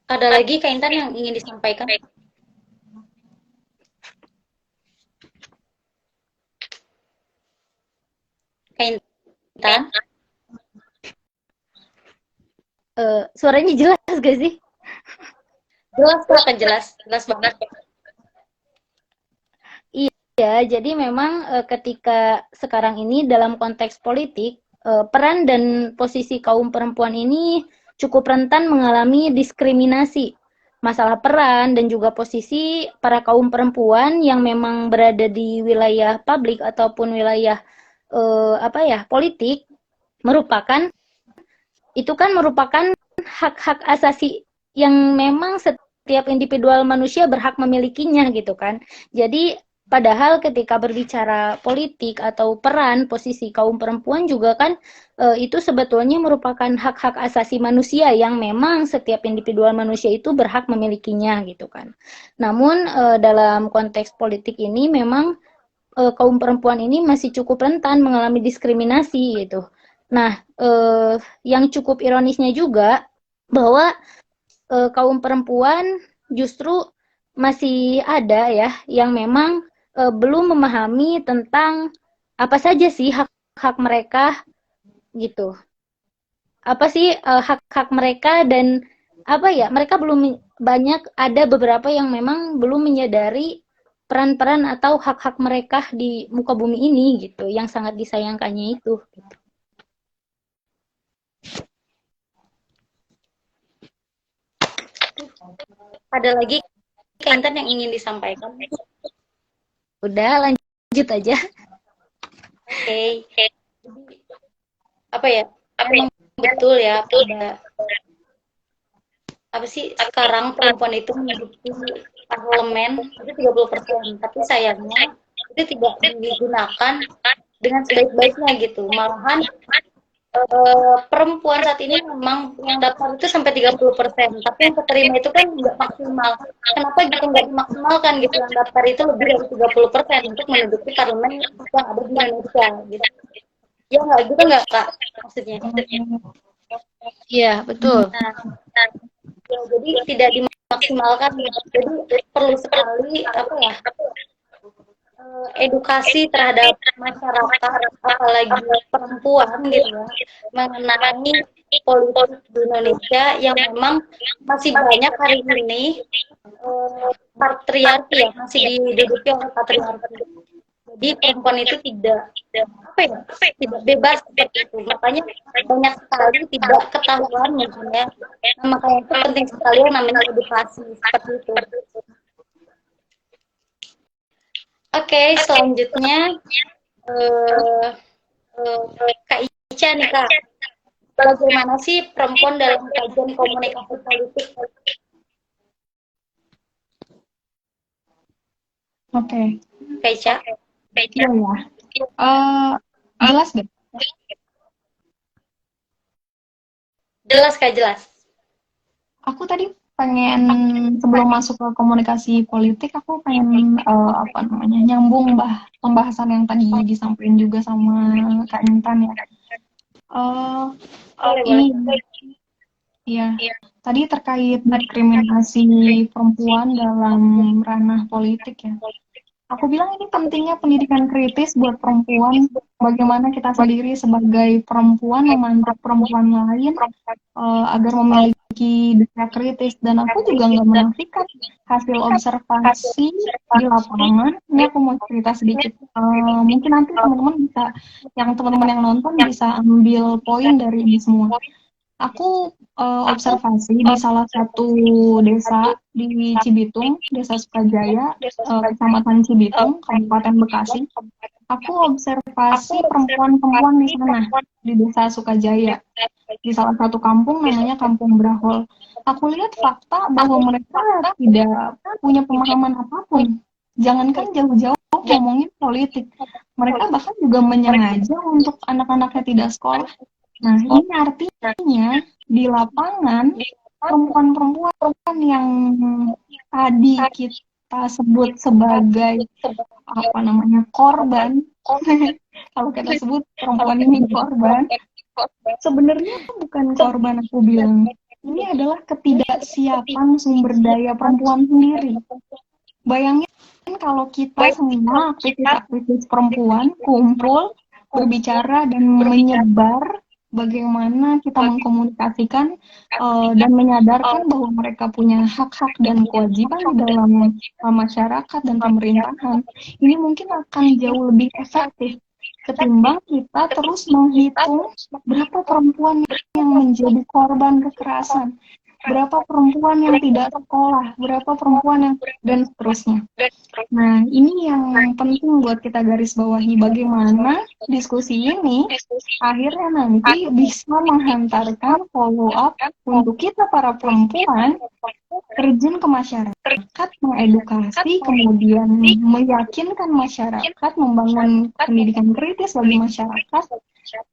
Ada lagi Kak Intan yang ingin disampaikan? Kak Intan? Suaranya jelas gak sih? Jelas Kak, jelas banget. Ya, jadi memang ketika sekarang ini dalam konteks politik, peran dan posisi kaum perempuan ini cukup rentan mengalami diskriminasi. Masalah peran dan juga posisi para kaum perempuan yang memang berada di wilayah publik ataupun wilayah politik merupakan hak-hak asasi yang memang setiap individual manusia berhak memilikinya gitu kan. Jadi padahal ketika berbicara politik atau peran posisi kaum perempuan juga kan itu sebetulnya merupakan hak-hak asasi manusia yang memang setiap individual manusia itu berhak memilikinya gitu kan. Namun dalam konteks politik ini memang kaum perempuan ini masih cukup rentan mengalami diskriminasi gitu. Nah, yang cukup ironisnya juga bahwa kaum perempuan justru masih ada ya yang memang belum memahami tentang apa saja sih hak-hak mereka gitu. Apa sih hak-hak mereka dan mereka belum ada beberapa yang memang belum menyadari peran-peran atau hak-hak mereka di muka bumi ini gitu, yang sangat disayangkannya itu. Gitu. Ada lagi Kak Intan yang ingin disampaikan? Udah, lanjut aja. Oke. Memang betul ya, sekarang perempuan itu menduduki parlemen itu 30%, tapi sayangnya itu tidak digunakan dengan sebaik-baiknya gitu. Malahan perempuan saat ini memang yang daftar itu sampai 30%, tapi yang keterima itu kan nggak maksimal. Kenapa gitu nggak dimaksimalkan gitu, yang daftar itu lebih dari 30% untuk menduduki parlemen yang ada di Indonesia gitu. Ya nggak gitu nggak Kak maksudnya? Iya, betul. Nah, ya, jadi tidak dimaksimalkan gitu. Jadi perlu sekali edukasi terhadap masyarakat apalagi perempuan gitu ya mengenai politik di Indonesia yang memang masih banyak hari ini patriarki ya masih diduduki oleh patriarki. Jadi perempuan itu tidak apa ya tidak bebas seperti itu. Makanya banyak sekali tidak ketahuan mungkin ya. Nah, makanya itu penting sekali yang namanya edukasi seperti itu. Oke, selanjutnya Kak Ica nih Kak. Bagaimana sih perempuan dalam kajian komunikasi politik? Oke. Kak Ica? Iya ya. Jelas deh. Jelas Kak, jelas. Aku tadi pengen sebelum masuk ke komunikasi politik, aku pengen apa namanya nyambung pembahasan yang tadi disampaikan juga sama Kak Intan ya. Ini ya tadi terkait diskriminasi perempuan dalam ranah politik ya. Aku bilang ini pentingnya pendidikan kritis buat perempuan. Bagaimana kita sendiri sebagai perempuan memandu perempuan lain agar memiliki daya kritis. Dan aku juga nggak menafikan hasil observasi di lapangan. Ini aku mau cerita sedikit. Mungkin nanti teman-teman yang nonton bisa ambil poin dari ini semua. Aku observasi di salah satu desa di Cibitung, Desa Sukajaya, Kecamatan Cibitung, Kabupaten Bekasi. Aku observasi perempuan-perempuan di sana, di Desa Sukajaya, di salah satu kampung namanya Kampung Brahol. Aku lihat fakta bahwa mereka tidak punya pemahaman apapun. Jangankan jauh-jauh ngomongin politik, mereka bahkan juga menyengaja untuk anak-anaknya tidak sekolah. Nah, ini artinya di lapangan perempuan-perempuan yang tadi kita sebut sebagai apa namanya korban, kalau kita sebut perempuan ini korban, sebenarnya bukan korban aku bilang. Ini adalah ketidaksiapan sumber daya perempuan sendiri. Bayangin kalau kita semua aktivis perempuan kumpul berbicara dan menyebar bagaimana kita mengkomunikasikan dan menyadarkan bahwa mereka punya hak-hak dan kewajiban di dalam masyarakat dan pemerintahan. Ini mungkin akan jauh lebih efektif ketimbang kita terus menghitung berapa perempuan yang menjadi korban kekerasan, berapa perempuan yang tidak sekolah, berapa perempuan yang dan seterusnya. Nah, ini yang penting buat kita garis bawahi, bagaimana diskusi ini akhirnya nanti bisa menghantarkan follow up untuk kita para perempuan terjun ke masyarakat, mengedukasi, kemudian meyakinkan masyarakat, membangun pendidikan kritis bagi masyarakat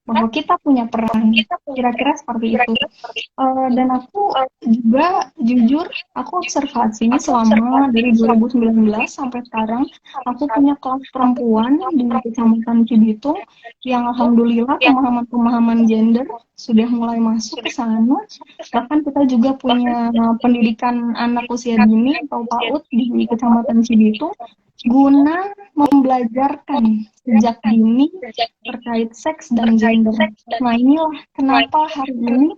bahwa kita punya peran, kira-kira seperti itu. Dan aku juga jujur, aku observasinya selama dari 2019 sampai sekarang, aku punya kelas perempuan di Kecamatan Cibitung yang alhamdulillah pemahaman gender sudah mulai masuk ke sana. Bahkan kita juga punya pendidikan anak usia dini atau PAUD di Kecamatan Cibitung guna membelajarkan sejak dini terkait seks dan gender. Nah, inilah kenapa hari ini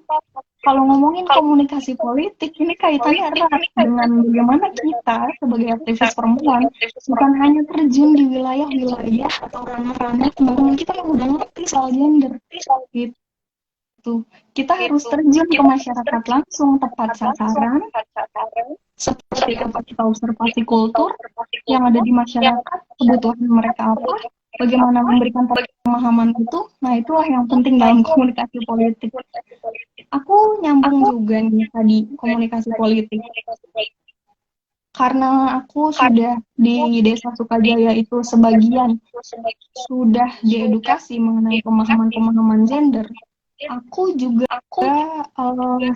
kalau ngomongin komunikasi politik ini kaitannya erat dengan bagaimana kita sebagai aktivis perempuan bukan hanya terjun di wilayah-wilayah atau ranah-ranah teman-teman kita yang udah ngerti soal gender gitu. Kita harus terjun ke masyarakat langsung, tepat sasaran, seperti apa kita observasi kultur yang ada di masyarakat, kebutuhan mereka apa, bagaimana memberikan pemahaman itu. Nah, itulah yang penting dalam komunikasi politik. Aku nyambung juga nih tadi komunikasi politik. Karena aku sudah di Desa Sukajaya itu sebagian sudah diedukasi mengenai pemahaman-pemahaman gender. Aku juga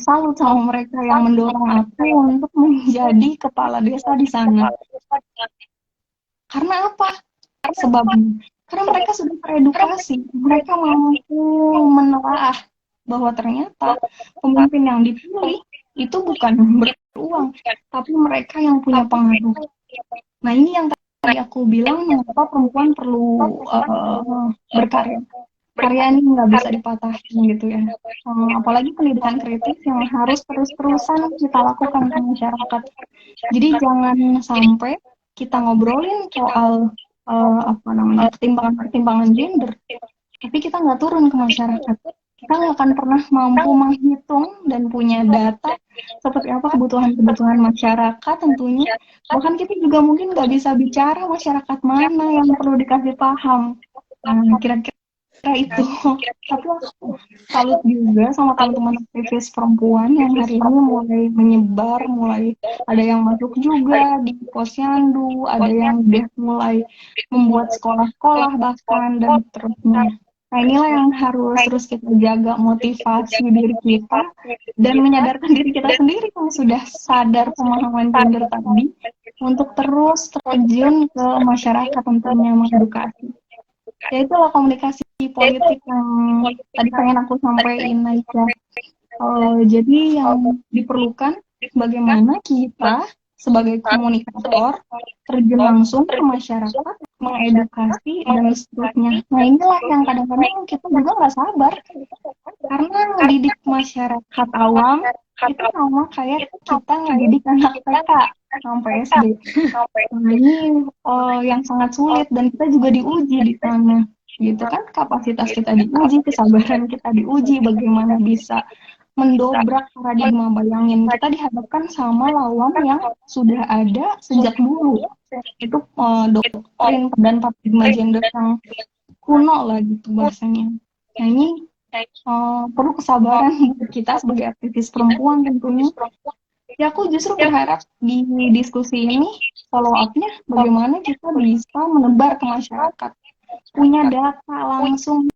salut sama mereka yang mendorong aku untuk menjadi kepala desa di sana. Karena apa? Sebabnya karena mereka sudah teredukasi, mereka mampu menelaah bahwa ternyata pemimpin yang dipilih itu bukan beruang, tapi mereka yang punya pengaruh. Nah, ini yang tadi aku bilang mengapa perempuan perlu berkarya. Karya ini nggak bisa dipatahin gitu ya. Apalagi pendidikan kritis yang harus terus-terusan kita lakukan ke masyarakat. Jadi jangan sampai kita ngobrolin soal pertimbangan gender, tapi kita nggak turun ke masyarakat. Kita nggak akan pernah mampu menghitung dan punya data seperti apa kebutuhan-kebutuhan masyarakat tentunya. Bahkan kita juga mungkin nggak bisa bicara masyarakat mana yang perlu dikasih paham. Kira-kira itu. Tapi aku salut juga sama teman-teman aktivis perempuan yang hari ini mulai menyebar, mulai ada yang masuk juga di posyandu, ada yang udah mulai membuat sekolah-sekolah bahkan dan seterusnya. Nah inilah yang harus terus kita jaga, motivasi diri kita dan menyadarkan diri kita sendiri yang sudah sadar pemahaman gender tadi untuk terus terjun ke masyarakat tentunya mengedukasi. Ya itulah komunikasi politik yang tadi pengen aku sampaikan aja. Jadi yang diperlukan bagaimana kita sebagai komunikator terjun langsung ke masyarakat, mengedukasi dan seterusnya. Nah inilah yang kadang-kadang kita juga nggak sabar karena mendidik masyarakat awam itu sama kayak kita ngedidik anak TK sampai SD. Nah, ini yang sangat sulit dan kita juga diuji di sana, gitu kan? Kapasitas kita diuji, kesabaran kita diuji, bagaimana bisa mendobrak paradigma. Bayangin kita dihadapkan sama lawan yang sudah ada sejak dulu. Itu doktrin dan paradigma gender yang kuno lah gitu bahasanya. Nah ini perlu kesabaran buat kita sebagai aktivis perempuan tentunya. Ya aku justru berharap di diskusi ini follow up-nya bagaimana kita bisa menebar ke masyarakat, punya data langsung,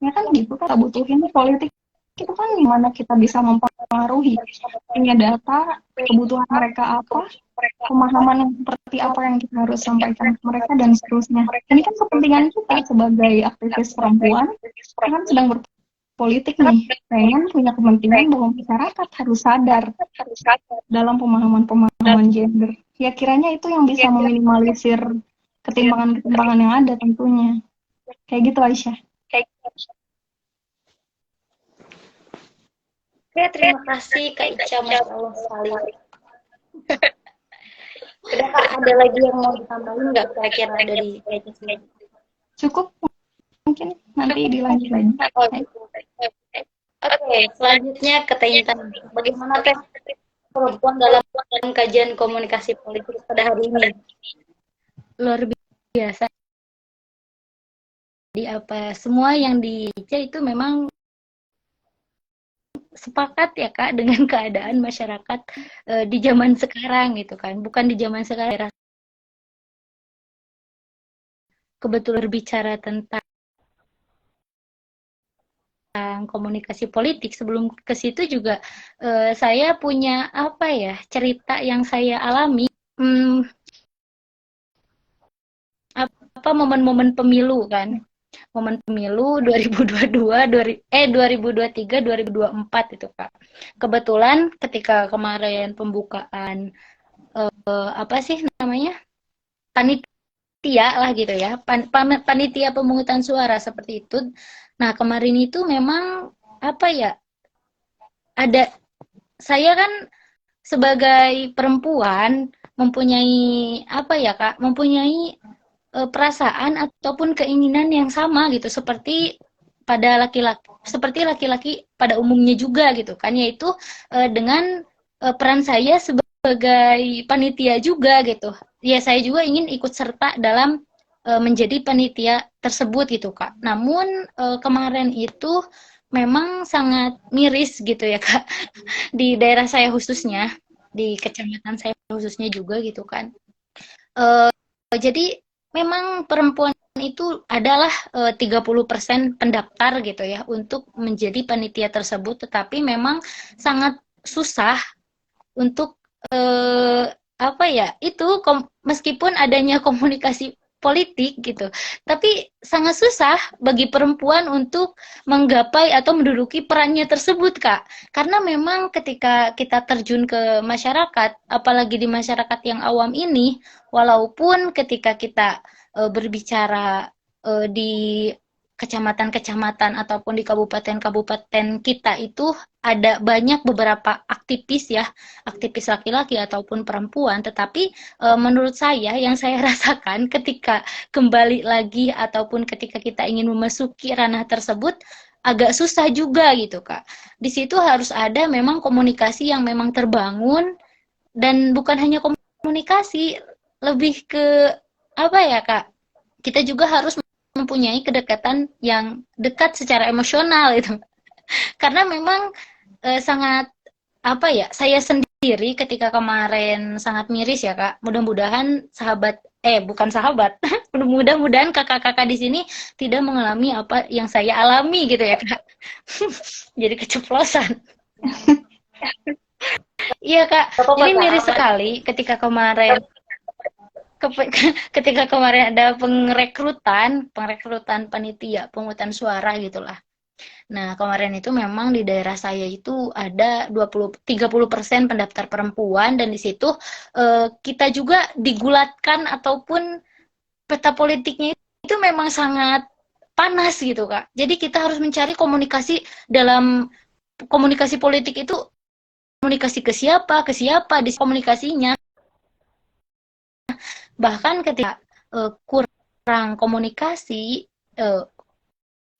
ya kan gitu kan, kita butuhin politik itu kan gimana kita bisa mempengaruhi, punya data, kebutuhan mereka apa, pemahaman yang seperti apa yang kita harus sampaikan ke mereka dan seterusnya. Ini kan kepentingan kita sebagai aktivis perempuan, kan sedang berpolitik nih, pengen punya kepentingan bahwa masyarakat harus sadar dalam pemahaman gender. Ya kiranya itu yang bisa meminimalisir ketimpangan-ketimpangan yang ada tentunya. Kayak gitu Aisyah. Oke, terima kasih Kak Ica, Masya Allah sekali. Udah Kak, ada lagi yang mau ditambahin nggak kira-kira dari Kak Ica sendiri? Cukup, mungkin nanti dilanjut lagi. Oke, selanjutnya ke Teh Intan. Bagaimana Teh perempuan dalam kajian komunikasi politik pada hari ini? Luar biasa. Di apa semua yang dibaca itu memang sepakat ya Kak dengan keadaan masyarakat di zaman sekarang gitu kan, bukan di zaman sekarang. Kebetulan berbicara tentang komunikasi politik, sebelum ke situ juga saya punya apa ya, cerita yang saya alami, apa momen-momen pemilu kan. Momen pemilu 2022 2023 2024 itu Kak. Kebetulan ketika kemarin pembukaan apa sih namanya? Panitia lah gitu ya. Panitia pemungutan suara seperti itu. Nah, kemarin itu memang apa ya? Ada saya kan sebagai perempuan mempunyai apa ya Kak? Mempunyai perasaan ataupun keinginan yang sama gitu seperti pada laki-laki pada umumnya juga gitu kan, yaitu dengan peran saya sebagai panitia juga gitu ya, saya juga ingin ikut serta dalam menjadi panitia tersebut gitu Kak. Namun kemarin itu memang sangat miris gitu ya Kak di daerah saya khususnya, di kecamatan saya khususnya juga gitu kan. Jadi memang perempuan itu adalah 30% pendaftar gitu ya untuk menjadi panitia tersebut, tetapi memang sangat susah untuk apa ya itu meskipun adanya komunikasi politik gitu. Tapi sangat susah bagi perempuan untuk menggapai atau menduduki perannya tersebut, Kak. Karena memang ketika kita terjun ke masyarakat, apalagi di masyarakat yang awam ini, walaupun ketika kita berbicara di kecamatan-kecamatan ataupun di kabupaten-kabupaten kita itu ada banyak beberapa aktivis ya, aktivis laki-laki ataupun perempuan, tetapi menurut saya yang saya rasakan ketika kembali lagi ataupun ketika kita ingin memasuki ranah tersebut agak susah juga gitu, Kak. Di situ harus ada memang komunikasi yang memang terbangun, dan bukan hanya komunikasi, lebih ke apa ya, Kak? Kita juga harus mempunyai kedekatan yang dekat secara emosional itu. Karena memang sangat apa ya, saya sendiri ketika kemarin sangat miris ya, Kak. Mudah-mudahan bukan sahabat, mudah-mudahan kakak-kakak di sini tidak mengalami apa yang saya alami gitu ya, Kak. Jadi keceplosan. Iya, Kak. Jadi miris sekali ketika kemarin ada pengrekrutan panitia pemungutan suara gitulah. Nah, kemarin itu memang di daerah saya itu ada 30% pendaftar perempuan, dan di situ kita juga digulatkan ataupun peta politiknya itu memang sangat panas gitu, Kak. Jadi kita harus mencari komunikasi dalam komunikasi politik itu, komunikasi ke siapa, di komunikasinya. Bahkan ketika kurang komunikasi,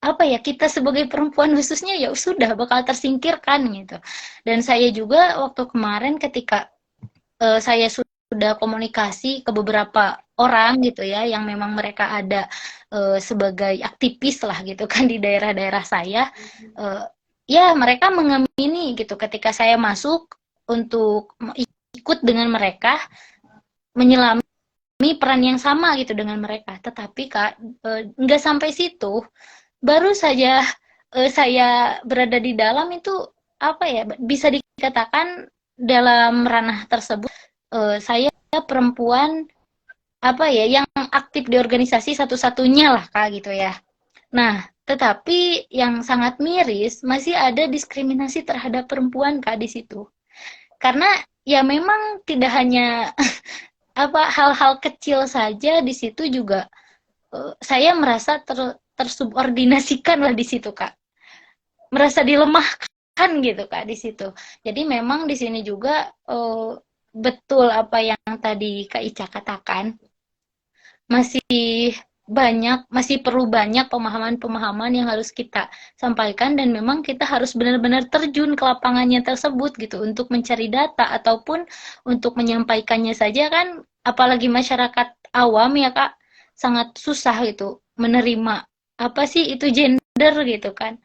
apa ya, kita sebagai perempuan khususnya ya sudah bakal tersingkirkan gitu. Dan saya juga waktu kemarin ketika saya sudah komunikasi ke beberapa orang gitu ya, yang memang mereka ada sebagai aktivis lah gitu kan di daerah-daerah saya, ya mereka mengamini gitu ketika saya masuk untuk ikut dengan mereka, menyelami peran yang sama gitu dengan mereka. Tetapi Kak, nggak sampai situ, baru saja saya berada di dalam itu, apa ya, bisa dikatakan dalam ranah tersebut saya perempuan apa ya yang aktif di organisasi satu-satunya lah, Kak, gitu ya. Nah, tetapi yang sangat miris, masih ada diskriminasi terhadap perempuan, Kak, di situ. Karena ya memang tidak hanya apa hal-hal kecil saja, di situ juga saya merasa tersubordinasikan lah di situ, Kak. Merasa dilemahkan gitu, Kak, di situ. Jadi memang di sini juga betul apa yang tadi Kak Ica katakan. Masih perlu banyak pemahaman-pemahaman yang harus kita sampaikan, dan memang kita harus benar-benar terjun ke lapangannya tersebut gitu untuk mencari data ataupun untuk menyampaikannya saja kan, apalagi masyarakat awam ya, Kak, sangat susah gitu menerima apa sih itu gender gitu kan.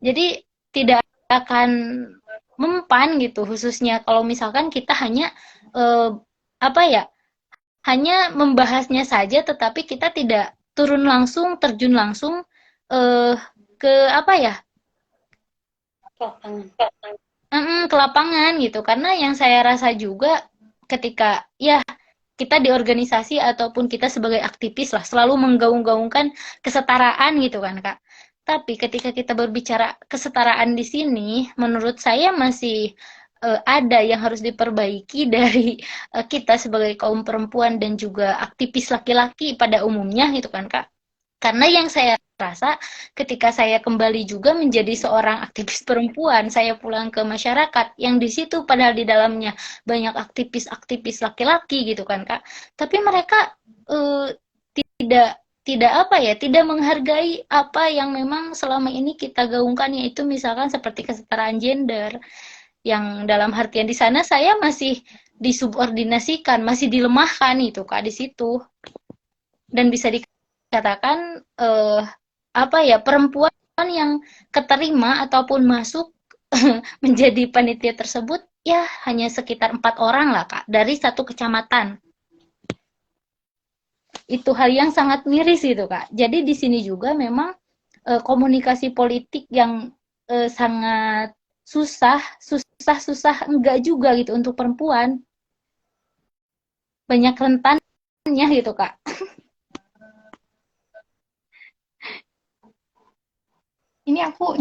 Jadi tidak akan mempan gitu, khususnya kalau misalkan kita hanya apa ya, hanya membahasnya saja, tetapi kita tidak terjun langsung ke apa ya, ke lapangan gitu. Karena yang saya rasa juga ketika ya kita di organisasi ataupun kita sebagai aktivis lah selalu menggaung-gaungkan kesetaraan gitu kan, Kak. Tapi ketika kita berbicara kesetaraan di sini, menurut saya masih ada yang harus diperbaiki dari kita sebagai kaum perempuan dan juga aktivis laki-laki pada umumnya gitu kan, Kak. Karena yang saya rasa ketika saya kembali juga menjadi seorang aktivis perempuan, saya pulang ke masyarakat yang di situ padahal di dalamnya banyak aktivis-aktivis laki-laki gitu kan, Kak. Tapi mereka tidak menghargai apa yang memang selama ini kita gaungkan, yaitu misalkan seperti kesetaraan gender, yang dalam artian di sana saya masih disubordinasikan, masih dilemahkan itu, Kak, di situ. Dan bisa dikatakan apa ya, perempuan yang keterima ataupun masuk menjadi panitia tersebut ya hanya sekitar 4 orang lah, Kak, dari satu kecamatan. Itu hal yang sangat miris gitu, Kak. Jadi di sini juga memang komunikasi politik yang sangat susah enggak juga gitu untuk perempuan. Banyak rentannya gitu, Kak. aku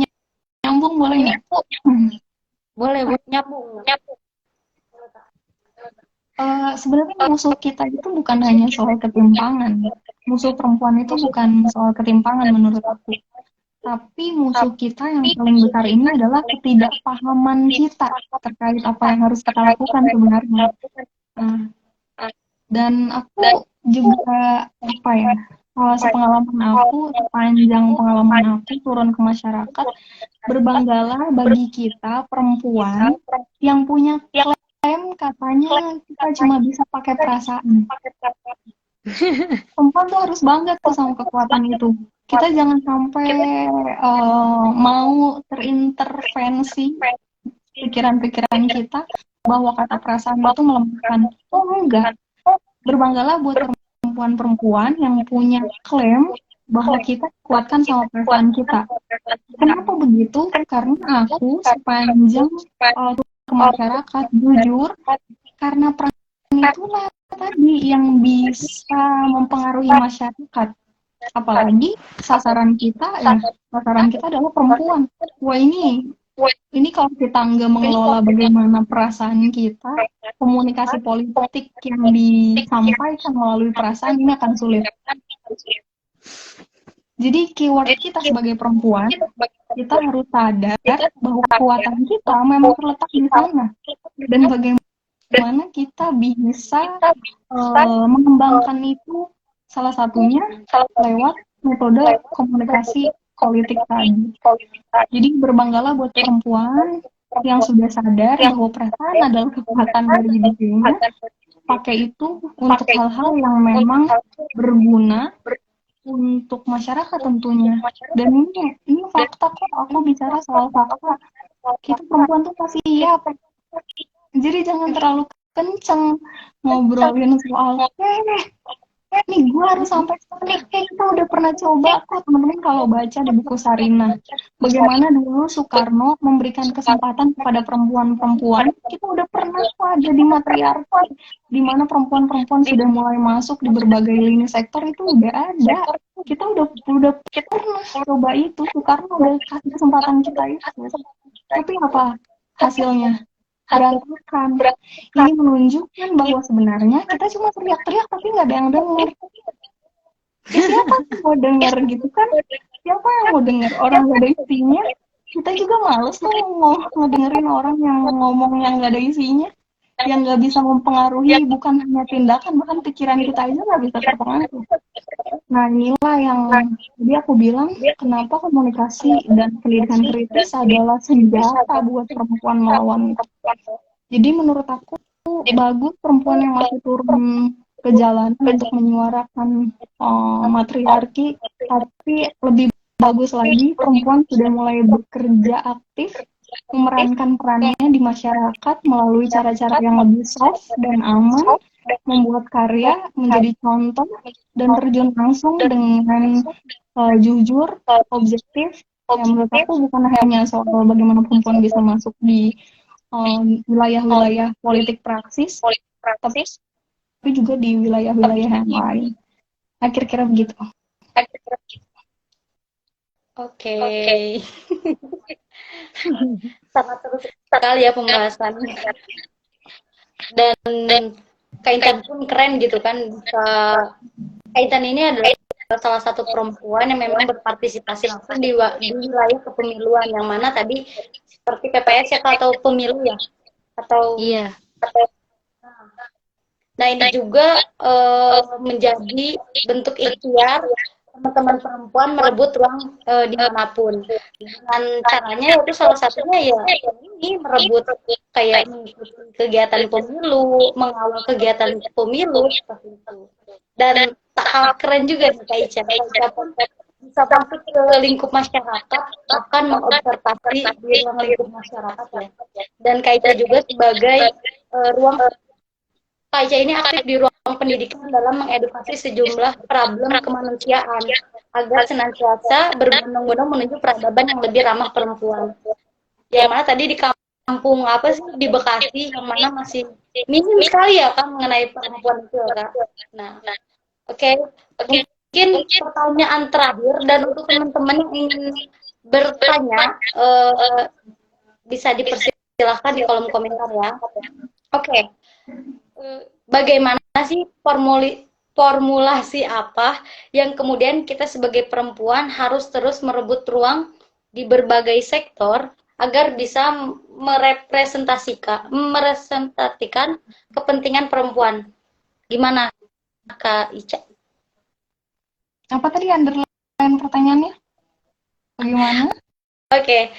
nyambung boleh nggak? Boleh nyambung. Sebenarnya musuh kita itu bukan hanya soal ketimpangan. Musuh perempuan itu bukan soal ketimpangan menurut aku. Tapi musuh kita yang paling besar ini adalah ketidakpahaman kita terkait apa yang harus kita lakukan sebenarnya. Nah, dan aku juga sepengalaman aku, sepanjang pengalaman aku turun ke masyarakat, berbanggalah bagi kita perempuan yang punya klaim katanya kita cuma bisa pakai perasaan. Perempuan tuh harus bangga tuh sama kekuatan itu. Kita jangan sampai mau terintervensi pikiran-pikiran kita bahwa kata perasaan itu melemahkan. Oh enggak. Berbanggalah buat perempuan-perempuan yang punya klaim bahwa kita kuatkan sama perasaan kita. Kenapa begitu? Karena aku sepanjang ke masyarakat jujur, karena perasaan itulah tadi yang bisa mempengaruhi masyarakat. Apalagi sasaran kita adalah perempuan. Wah ini kalau kita nggak mengelola bagaimana perasaan kita, komunikasi politik yang disampaikan melalui perasaan ini akan sulit. Jadi keyword kita sebagai perempuan, kita harus sadar bahwa kekuatan kita memang terletak di sana. Dan bagaimana kita bisa mengembangkan itu, salah satunya lewat metode komunikasi politik tadi. Jadi berbanggalah buat perempuan yang sudah sadar bahwa perasaan adalah kekuatan dari dirinya, pakai itu untuk hal-hal yang memang berguna untuk masyarakat tentunya. Dan ini fakta kok, aku bicara soal fakta. Kita perempuan tuh pasti siap. Jadi jangan terlalu kenceng ngobrolin soal nih gue harus sampai nih, kita udah pernah coba kok teman-teman kalau baca di buku Sarina bagaimana dulu Soekarno memberikan kesempatan kepada perempuan-perempuan. Kita udah pernah kok ada di matriarki di mana perempuan-perempuan sudah mulai masuk di berbagai lini sektor, itu udah ada. Kita udah pernah coba itu. Soekarno udah kasih kesempatan kita itu, tapi apa hasilnya? Berantakan. Ini menunjukkan bahwa sebenarnya kita cuma teriak-teriak tapi nggak ada yang dengar. Siapa yang mau dengar gitu kan? Siapa yang mau dengar? Orang nggak ada isinya. Kita juga males tuh mau ngedengerin orang yang ngomong yang nggak ada isinya, yang nggak bisa mempengaruhi bukan hanya tindakan, bahkan pikiran kita aja nggak bisa terpengaruh. Nah inilah yang jadi aku bilang kenapa komunikasi dan pendidikan kritis adalah senjata buat perempuan melawan itu. Jadi menurut aku bagus perempuan yang masih turun ke jalan untuk menyuarakan matriarki, tapi lebih bagus lagi perempuan sudah mulai bekerja aktif memerankan perannya di masyarakat melalui cara-cara yang lebih soft dan aman, membuat karya menjadi contoh dan terjun langsung dengan jujur, objektif. Yang menurut aku bukan hanya soal bagaimana perempuan bisa masuk di wilayah-wilayah politik praksis, tapi juga di wilayah-wilayah yang lain. Kira-kira begitu. Oke. Sangat seru sekali ya pembahasan. Dan Kak Intan pun keren gitu kan. Kak Intan ini adalah salah satu perempuan yang memang berpartisipasi langsung di wilayah kepemiluan, yang mana tadi seperti PPS ya atau pemilu ya, atau Iya. Nah ini juga menjadi bentuk ikhtiar teman-teman perempuan merebut ruang dimanapun. Dengan caranya itu salah satunya ya ini merebut kayak mengikuti kegiatan pemilu, mengawal kegiatan pemilu seperti itu. Dan tak kalah keren juga nih Kak Ica. Kak Ica pun bisa masuk ke lingkup masyarakat, bahkan mengobservasi di ruang lingkup masyarakat ya. Dan Kak Ica juga sebagai ruang Kak Ica ini aktif di ruang pendidikan dalam mengedukasi sejumlah problem kemanusiaan agar senantiasa berbondong-bondong menuju peradaban yang lebih ramah perempuan. Yang mana tadi di kampung apa sih di Bekasi yang mana masih minim sekali ya kan mengenai perempuan itu ya Kak. Nah, oke. Mungkin pertanyaan terakhir dan untuk teman-teman yang ingin bertanya, bisa dipersilahkan di kolom komentar ya. Oke. Bagaimana sih formulasi apa yang kemudian kita sebagai perempuan harus terus merebut ruang di berbagai sektor agar bisa merepresentasikan kepentingan perempuan. Gimana Kak Ica? Apa tadi underline pertanyaannya? Bagaimana? Oke,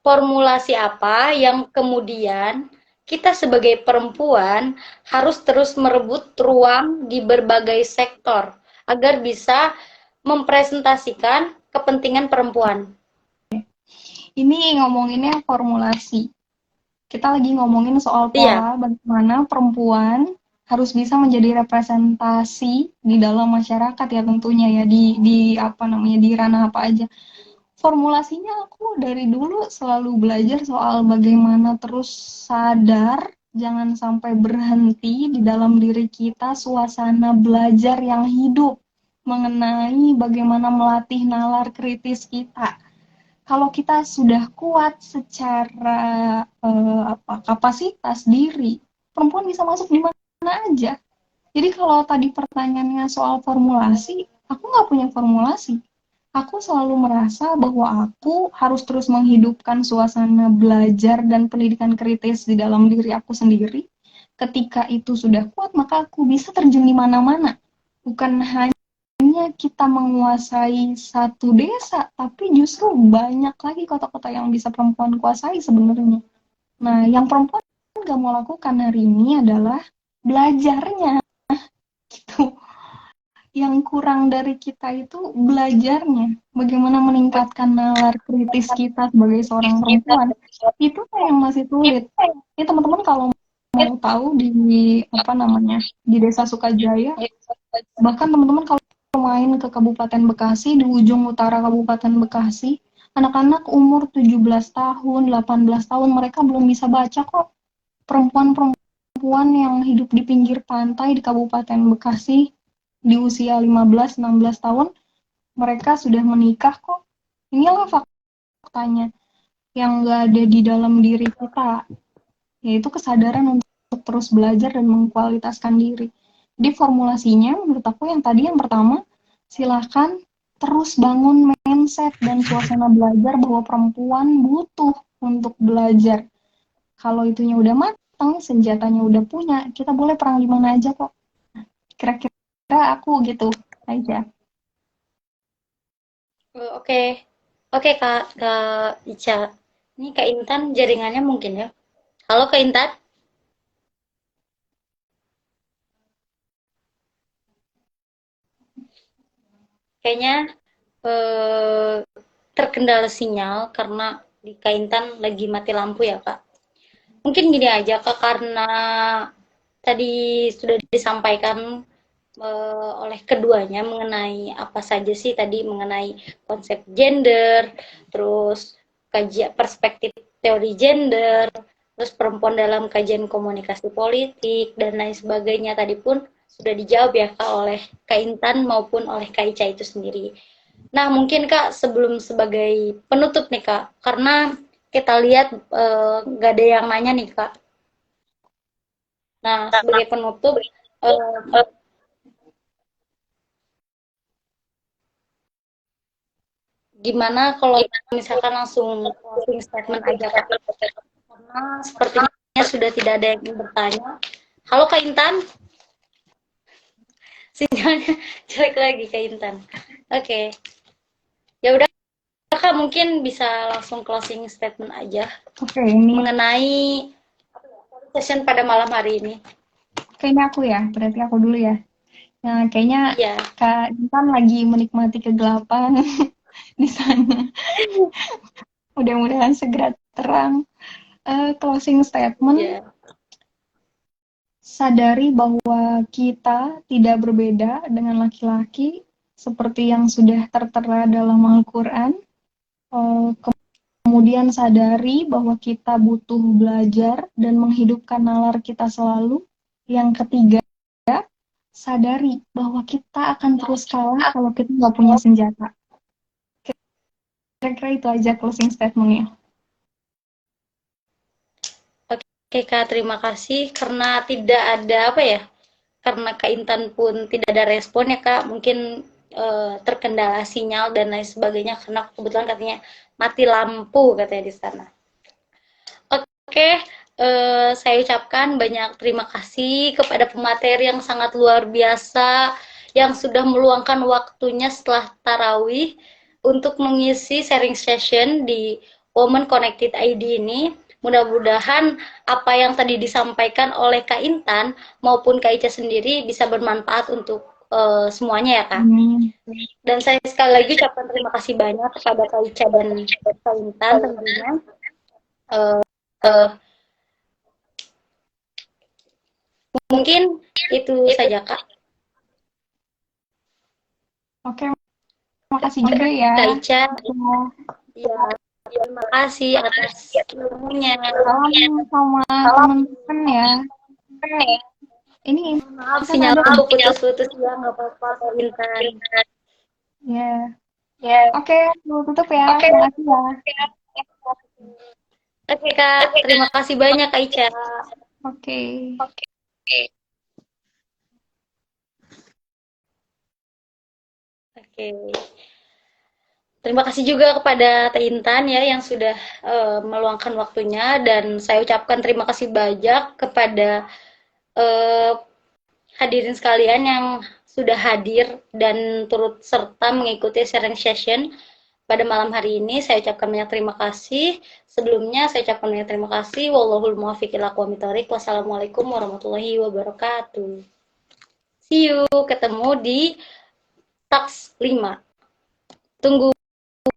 formulasi apa yang kemudian kita sebagai perempuan harus terus merebut ruang di berbagai sektor agar bisa mempresentasikan kepentingan perempuan. Ini ngomonginnya formulasi. Kita lagi ngomongin soal pola bagaimana perempuan harus bisa menjadi representasi di dalam masyarakat ya tentunya ya di apa namanya di ranah apa aja. Formulasinya aku dari dulu selalu belajar soal bagaimana terus sadar, jangan sampai berhenti di dalam diri kita suasana belajar yang hidup mengenai bagaimana melatih nalar kritis kita. Kalau kita sudah kuat secara kapasitas diri, perempuan bisa masuk di mana aja. Jadi kalau tadi pertanyaannya soal formulasi, aku nggak punya formulasi. Aku selalu merasa bahwa aku harus terus menghidupkan suasana belajar dan pendidikan kritis di dalam diri aku sendiri. Ketika itu sudah kuat, maka aku bisa terjun di mana-mana. Bukan hanya kita menguasai satu desa, tapi justru banyak lagi kota-kota yang bisa perempuan kuasai sebenarnya. Nah, yang perempuan nggak mau lakukan hari ini adalah belajarnya. Gitu. Yang kurang dari kita itu belajarnya, bagaimana meningkatkan nalar kritis kita sebagai seorang perempuan. Itu yang masih sulit. Ini teman-teman kalau mau tahu di apa namanya di Desa Sukajaya, bahkan teman-teman kalau main ke Kabupaten Bekasi, di ujung utara Kabupaten Bekasi, anak-anak umur 17 tahun, 18 tahun mereka belum bisa baca kok. Perempuan-perempuan yang hidup di pinggir pantai di Kabupaten Bekasi di usia 15-16 tahun mereka sudah menikah kok. Inilah faktanya yang nggak ada di dalam diri kita, yaitu kesadaran untuk terus belajar dan mengkualitaskan diri. Jadi formulasinya menurut aku yang tadi yang pertama, silahkan terus bangun mindset dan suasana belajar bahwa perempuan butuh untuk belajar. Kalau itunya udah matang, senjatanya udah punya, kita boleh perang di mana aja kok. Kira-kira aku gitu aja. Oke, Kak Ica. Ini Kak Intan jaringannya mungkin ya. Halo Kak Intan. Kayaknya terkendala sinyal karena di Kak Intan lagi mati lampu ya Kak. Mungkin gini aja Kak, karena tadi sudah disampaikan oleh keduanya mengenai apa saja sih tadi mengenai konsep gender, terus kajian perspektif teori gender, terus perempuan dalam kajian komunikasi politik dan lain sebagainya tadi pun sudah dijawab ya Kak oleh Kak Intan maupun oleh Kak Ica itu sendiri. Nah mungkin Kak sebelum sebagai penutup nih Kak, karena kita lihat nggak ada yang nanya nih Kak. Nah sebagai penutup gimana kalau misalkan langsung closing statement aja Kak? Karena sepertinya sudah tidak ada yang ingin bertanya. Halo Kak Intan. Sinyalnya jelek lagi Kak Intan. Oke. Ya udah Kak mungkin bisa langsung closing statement aja. Oke, ini mengenai session pada malam hari ini. Kayaknya aku ya, berarti aku dulu ya. Nah, kayaknya Ya. Kak Intan lagi menikmati kegelapan di sana. Mudah-mudahan segera terang. Closing statement. Yeah. Sadari bahwa kita tidak berbeda dengan laki-laki seperti yang sudah tertera dalam Al-Quran. Kemudian sadari bahwa kita butuh belajar dan menghidupkan nalar kita selalu. Yang ketiga, sadari bahwa kita akan terus kalah kalau kita nggak punya senjata. kira-kira itu aja closing statement-nya. Oke Kak, terima kasih karena tidak ada apa ya, karena Kak Intan pun tidak ada respon ya Kak, mungkin terkendala sinyal dan lain sebagainya karena kebetulan katanya mati lampu katanya di sana. Oke, saya ucapkan banyak terima kasih kepada pemateri yang sangat luar biasa yang sudah meluangkan waktunya setelah tarawih untuk mengisi sharing session di Women Connected ID ini. Mudah-mudahan apa yang tadi disampaikan oleh Kak Intan maupun Kak Ica sendiri bisa bermanfaat untuk semuanya ya Kak. Dan saya sekali lagi ucapkan terima kasih banyak kepada Kak Ica dan Kak Intan tentunya. Mungkin itu saja Kak. Oke, makasih juga ya. Kak Ica. Ya, terima kasih atas ilmunya. Salam sama teman-teman ya. Ini Maaf, kita sinyal ada aku putus-putus ya, nggak apa-apa Kak Intan. ya. Oke, mau tutup ya. Terima kasih ya. Oke Kak, terima kasih banyak Kak Ica. Oke. Oke. Terima kasih juga kepada Teh Intan ya yang sudah meluangkan waktunya dan saya ucapkan terima kasih banyak kepada hadirin sekalian yang sudah hadir dan turut serta mengikuti sharing session pada malam hari ini. Saya ucapkan banyak terima kasih. Sebelumnya saya ucapkan banyak terima kasih. Wallahul muwaffiq ila aqwamit thoriq. Wassalamualaikum warahmatullahi wabarakatuh. See you, ketemu di Tax 5. Tunggu